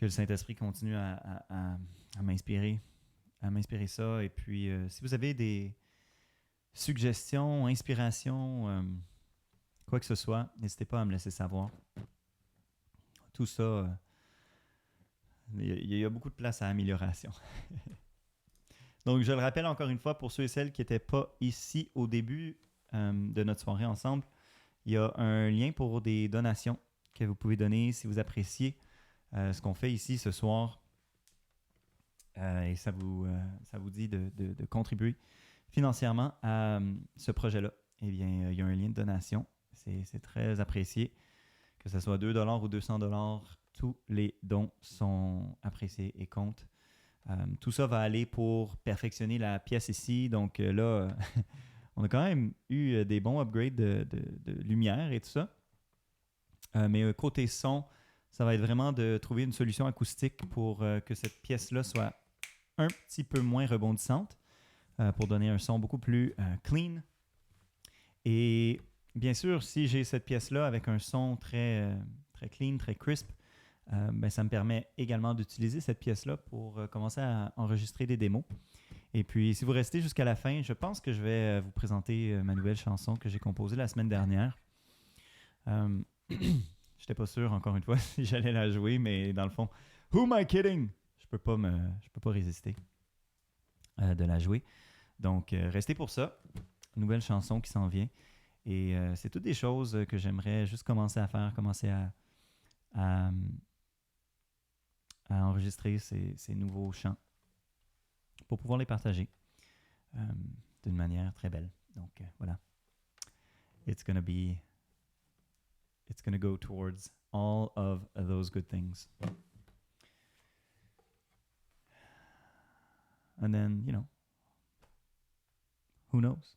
le Saint-Esprit continue à m'inspirer ça. Et puis, si vous avez des suggestions, inspirations, quoi que ce soit, n'hésitez pas à me laisser savoir. Tout ça, il y a beaucoup de place à amélioration. Donc, je le rappelle encore une fois, pour ceux et celles qui n'étaient pas ici au début de notre soirée ensemble, il y a un lien pour des donations que vous pouvez donner si vous appréciez ce qu'on fait ici ce soir. Et ça vous dit de contribuer financièrement à ce projet-là. Eh bien, il y a un lien de donation. C'est très apprécié. Que ce soit 2$ ou 200$, tous les dons sont appréciés et comptent. Tout ça va aller pour perfectionner la pièce ici. Donc là, on a quand même eu des bons upgrades de lumière et tout ça. Mais côté son, ça va être vraiment de trouver une solution acoustique pour que cette pièce-là soit un petit peu moins rebondissante, pour donner un son beaucoup plus clean. Et bien sûr, si j'ai cette pièce-là avec un son très clean, très crisp, ben, ça me permet également d'utiliser cette pièce-là pour commencer à enregistrer des démos. Et puis, si vous restez jusqu'à la fin, je pense que je vais vous présenter ma nouvelle chanson que j'ai composée la semaine dernière. J'étais pas sûr, encore une fois, si j'allais la jouer, mais dans le fond, who am I kidding? Je peux pas résister de la jouer. Donc, restez pour ça. Nouvelle chanson qui s'en vient. Et c'est toutes des choses que j'aimerais juste commencer à faire, commencer à enregistrer ces nouveaux chants pour pouvoir les partager d'une manière très belle. Donc, voilà. It's gonna go towards all of those good things. And then, you know, who knows?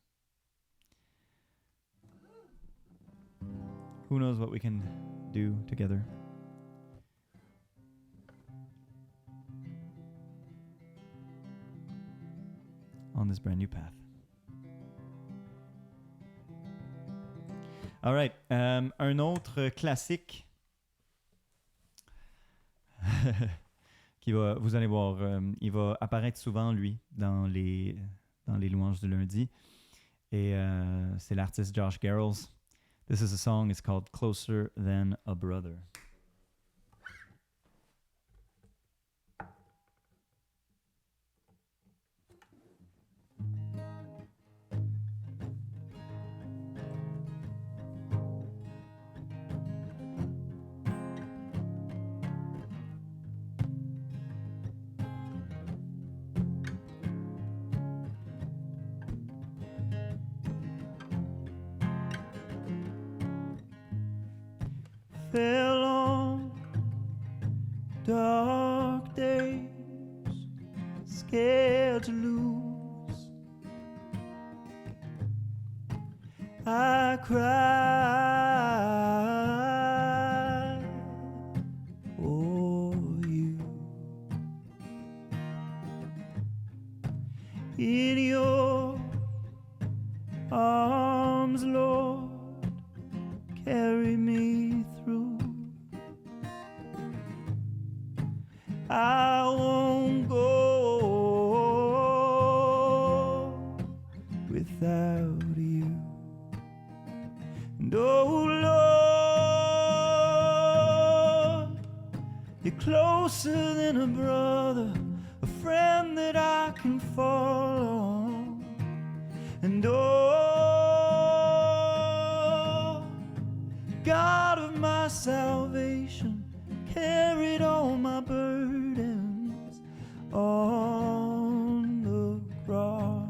Who knows what we can do together? On this brand new path. All right. Un autre classique qui va, vous allez voir, il va apparaître souvent, lui, dans les louanges du lundi. Et c'est l'artiste Josh Garrels. This is a song, it's called Closer Than a Brother. Fell on dark days, scared to lose. I cried for you. In your arms, Lord, carry me through. I won't go without you. And oh Lord, You're closer than a brother, a friend that I can fall on. And oh, God of my salvation, carried all my burdens on the cross.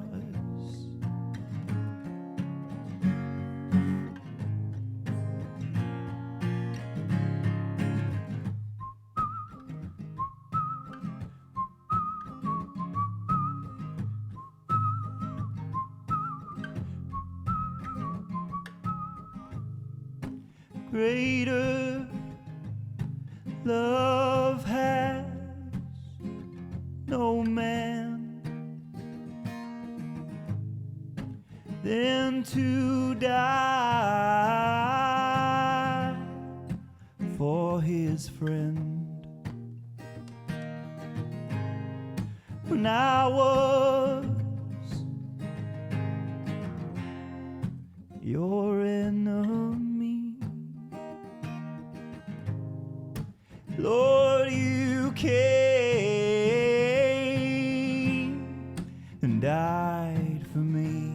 Greater love has no man than to die for his friend. When I was your enemy, Lord, you came and died for me.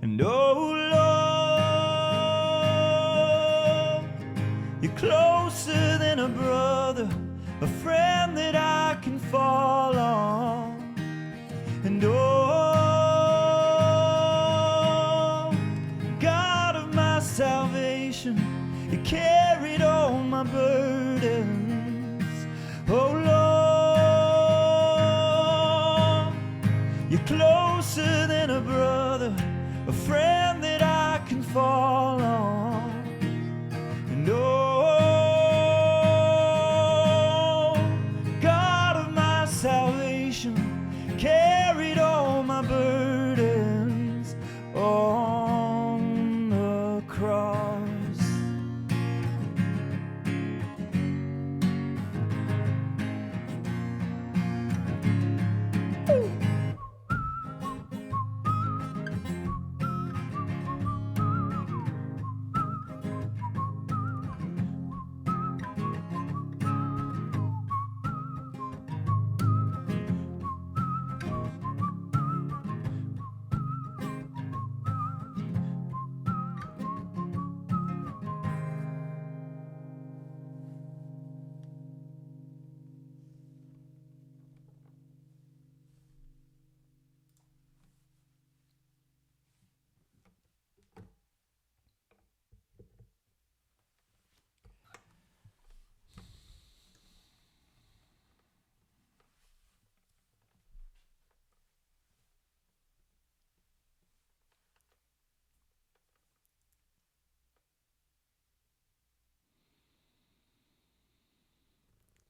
And oh Lord, you're closer than a brother, a friend that I can fall on. And oh, God of my salvation, you carried all my burdens. Oh Lord, you're closer than a brother, a friend that I can fall on. And oh, God of my salvation, carried all my burdens on the cross.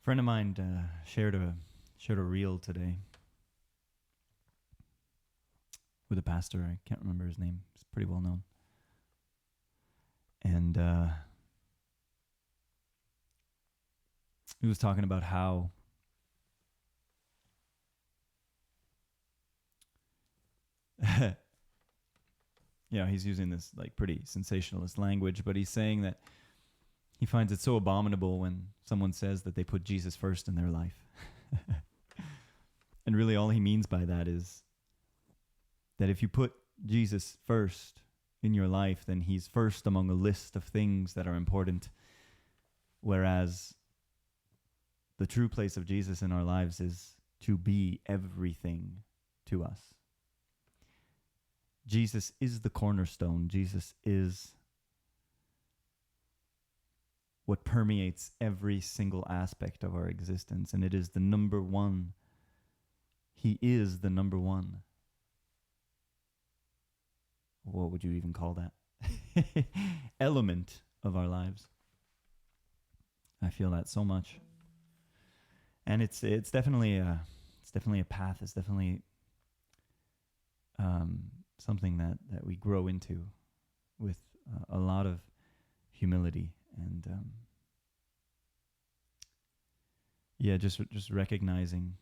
A friend of mine shared a reel today with a pastor. I can't remember his name. He's pretty well known. And he was talking about how he's using this like pretty sensationalist language, but he's saying that he finds it so abominable when someone says that they put Jesus first in their life. And really all he means by that is that if you put Jesus first in your life, then he's first among a list of things that are important. Whereas the true place of Jesus in our lives is to be everything to us. Jesus is the cornerstone. Jesus is what permeates every single aspect of our existence, and it is the number one. He is the number one. What would you even call that? Element of our lives. I feel that so much. And it's definitely a path. It's definitely something that we grow into with a lot of humility and just recognizing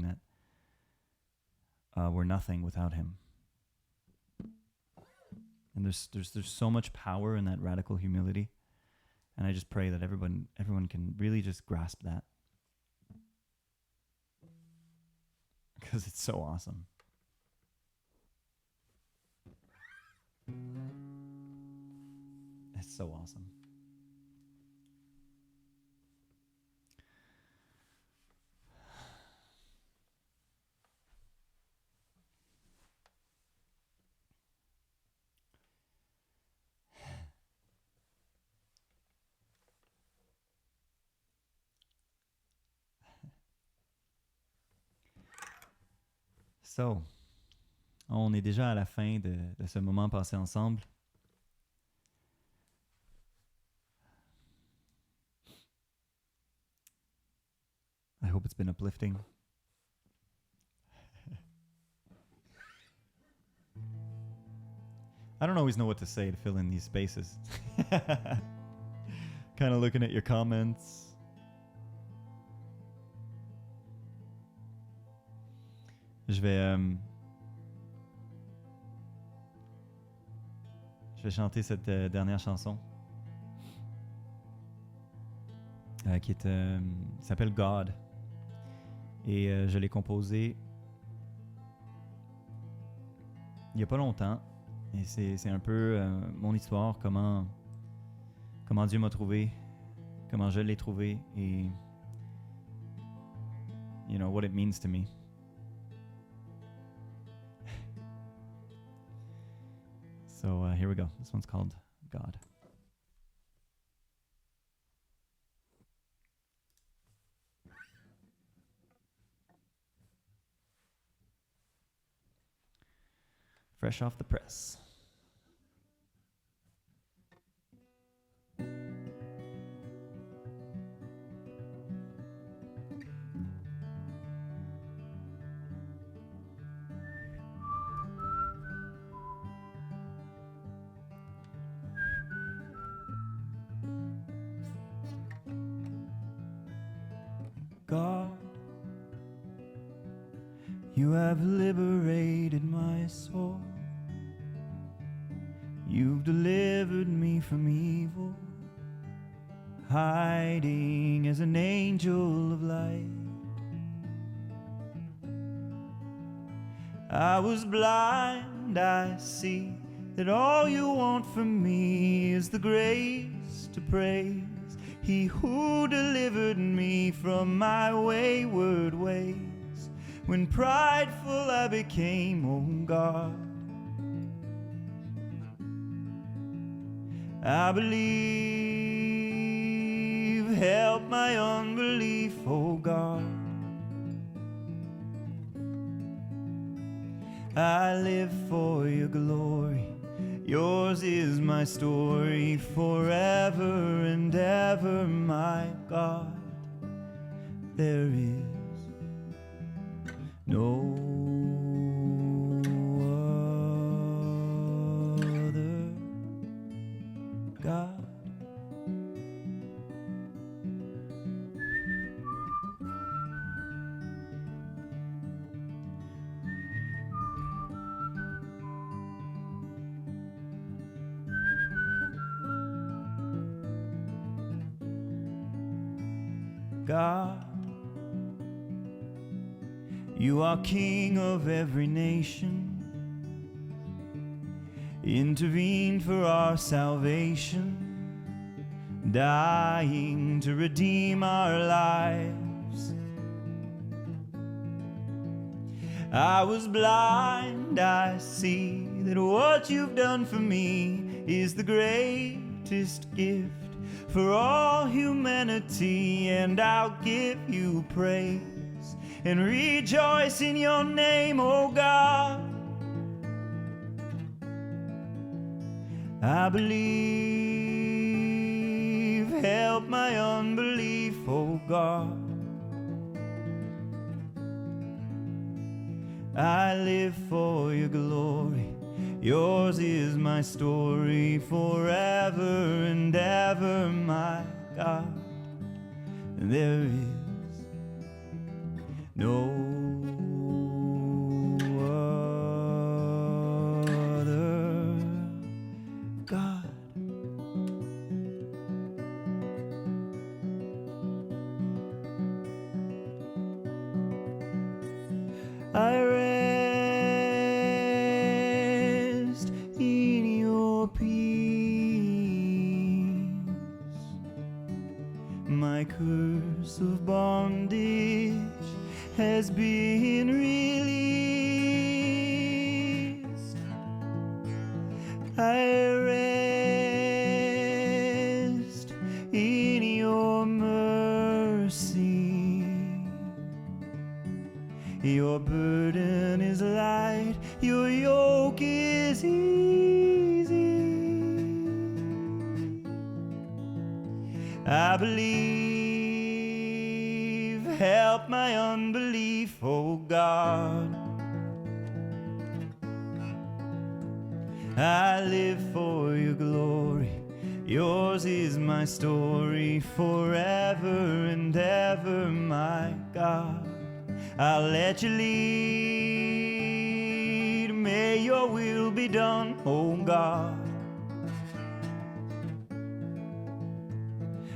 that we're nothing without him. And there's so much power in that radical humility. And I just pray that everyone can really just grasp that. Because it's so awesome. It's so awesome. So, on est déjà à la fin de ce moment passé ensemble. I hope it's been uplifting. I don't always know what to say to fill in these spaces. Kind of looking at your comments. Je vais chanter cette dernière chanson qui s'appelle God. Et je l'ai composée il n'y a pas longtemps. Et c'est un peu mon histoire, comment Dieu m'a trouvé, comment je l'ai trouvé, et you know, what it means to me. So here we go. This one's called God. Fresh off the press. God, you have liberated my soul. You've delivered me from evil, hiding as an angel of light. I was blind, I see that all you want from me is the grace to praise He who delivered me from my wayward ways. When prideful I became, oh God, I believe, help my unbelief, oh God. I live for your glory, yours is my story, forever and ever, my God. There is no other God. God, you are King of every nation, intervened for our salvation, dying to redeem our lives. I was blind, I see that what you've done for me is the greatest gift for all humanity, and I'll give you praise and rejoice in your name, oh God. I believe, help my unbelief, oh God. I live for your glory, yours is my story, forever and ever, my God. There is no other God. I rest in your peace. My curse of bondage has been released. I rest in your mercy. Your burden is light, your yoke is easy. I believe, help my unbelief, oh God. I live for your glory, yours is my story, forever and ever, my God. I'll let you lead, may your will be done, oh God.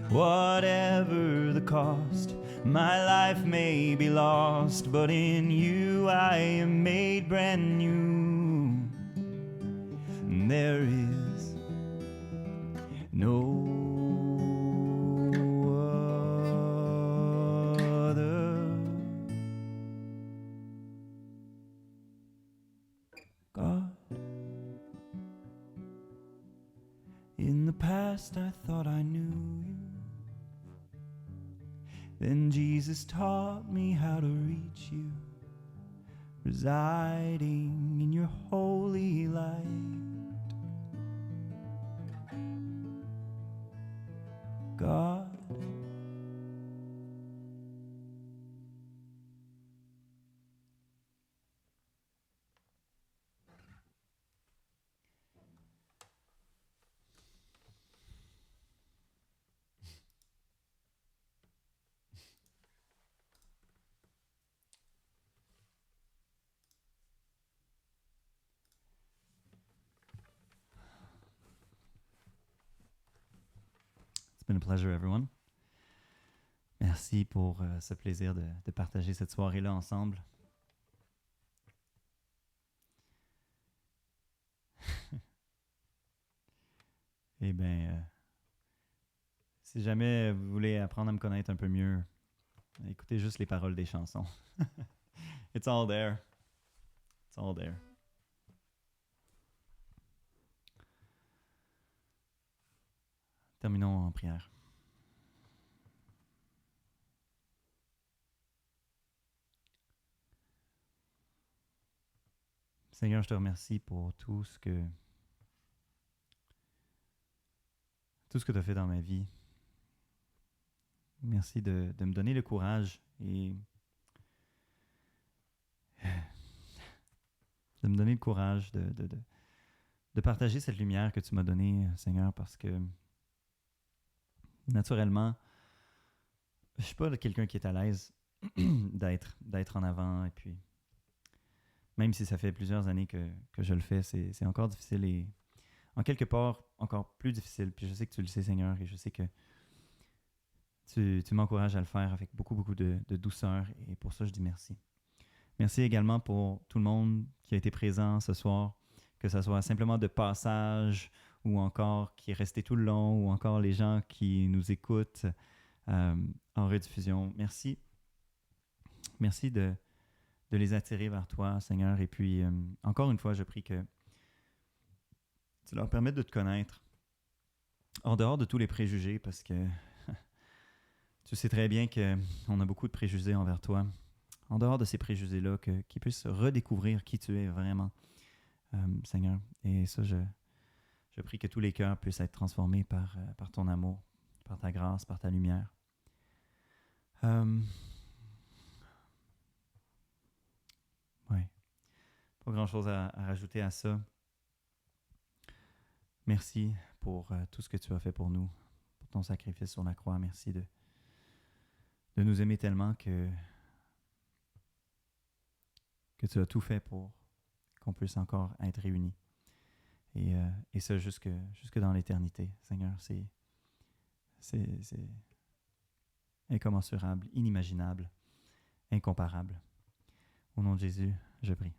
Whatever the cost, my life may be lost, but in you I am made brand new. And there is no other God. In the past I thought I knew you. Then Jesus taught me how to reach you, residing in your holy light. God, it's been a pleasure, everyone. Merci pour ce plaisir de partager cette soirée-là ensemble. Eh bien, si jamais vous voulez apprendre à me connaître un peu mieux, écoutez juste les paroles des chansons. It's all there. It's all there. Terminons en prière. Seigneur, je te remercie pour tout ce que tu as fait dans ma vie. Merci de me donner le courage et de me donner le courage de partager cette lumière que tu m'as donnée, Seigneur, parce que naturellement, je suis pas quelqu'un qui est à l'aise d'être en avant, et puis même si ça fait plusieurs années que je le fais, c'est encore difficile et en quelque part encore plus difficile. Puis je sais que tu le sais, Seigneur, et je sais que tu m'encourages à le faire avec beaucoup, beaucoup de douceur, et pour ça, je dis merci. Merci également pour tout le monde qui a été présent ce soir, que ce soit simplement de passage ou encore qui est resté tout le long, ou encore les gens qui nous écoutent en rediffusion. Merci. Merci de les attirer vers toi, Seigneur. Et puis, encore une fois, je prie que tu leur permettes de te connaître en dehors de tous les préjugés, parce que tu sais très bien qu'on a beaucoup de préjugés envers toi. En dehors de ces préjugés-là, qu'ils puissent redécouvrir qui tu es vraiment, Seigneur. Et ça, je prie que tous les cœurs puissent être transformés par ton amour, par ta grâce, par ta lumière. Ouais. Pas grand-chose à rajouter à ça. Merci pour tout ce que tu as fait pour nous, pour ton sacrifice sur la croix. Merci de nous aimer tellement que tu as tout fait pour qu'on puisse encore être réunis. Et ça jusque dans l'éternité, Seigneur. C'est incommensurable, inimaginable, incomparable. Au nom de Jésus, je prie.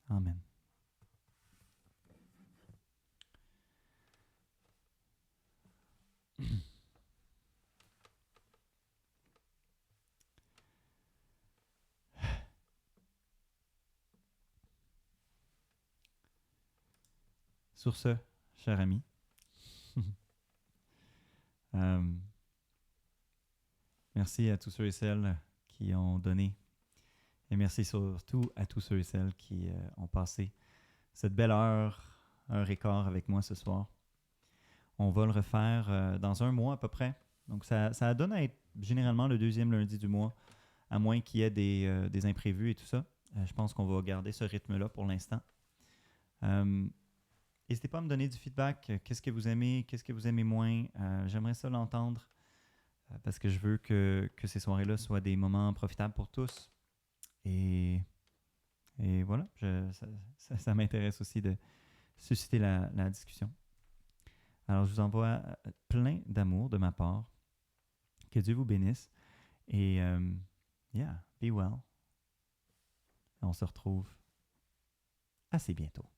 Amen. Sur ce, cher ami, merci à tous ceux et celles qui ont donné. Et merci surtout à tous ceux et celles qui ont passé cette belle heure et quart avec moi ce soir. On va le refaire dans un mois à peu près. Donc ça donne à être généralement le deuxième lundi du mois, à moins qu'il y ait des imprévus et tout ça. Je pense qu'on va garder ce rythme-là pour l'instant. N'hésitez pas à me donner du feedback. Qu'est-ce que vous aimez, qu'est-ce que vous aimez moins. J'aimerais ça l'entendre parce que je veux que ces soirées-là soient des moments profitables pour tous. Et voilà, ça m'intéresse aussi de susciter la discussion. Alors, je vous envoie plein d'amour de ma part. Que Dieu vous bénisse. Et, yeah, be well. On se retrouve assez bientôt.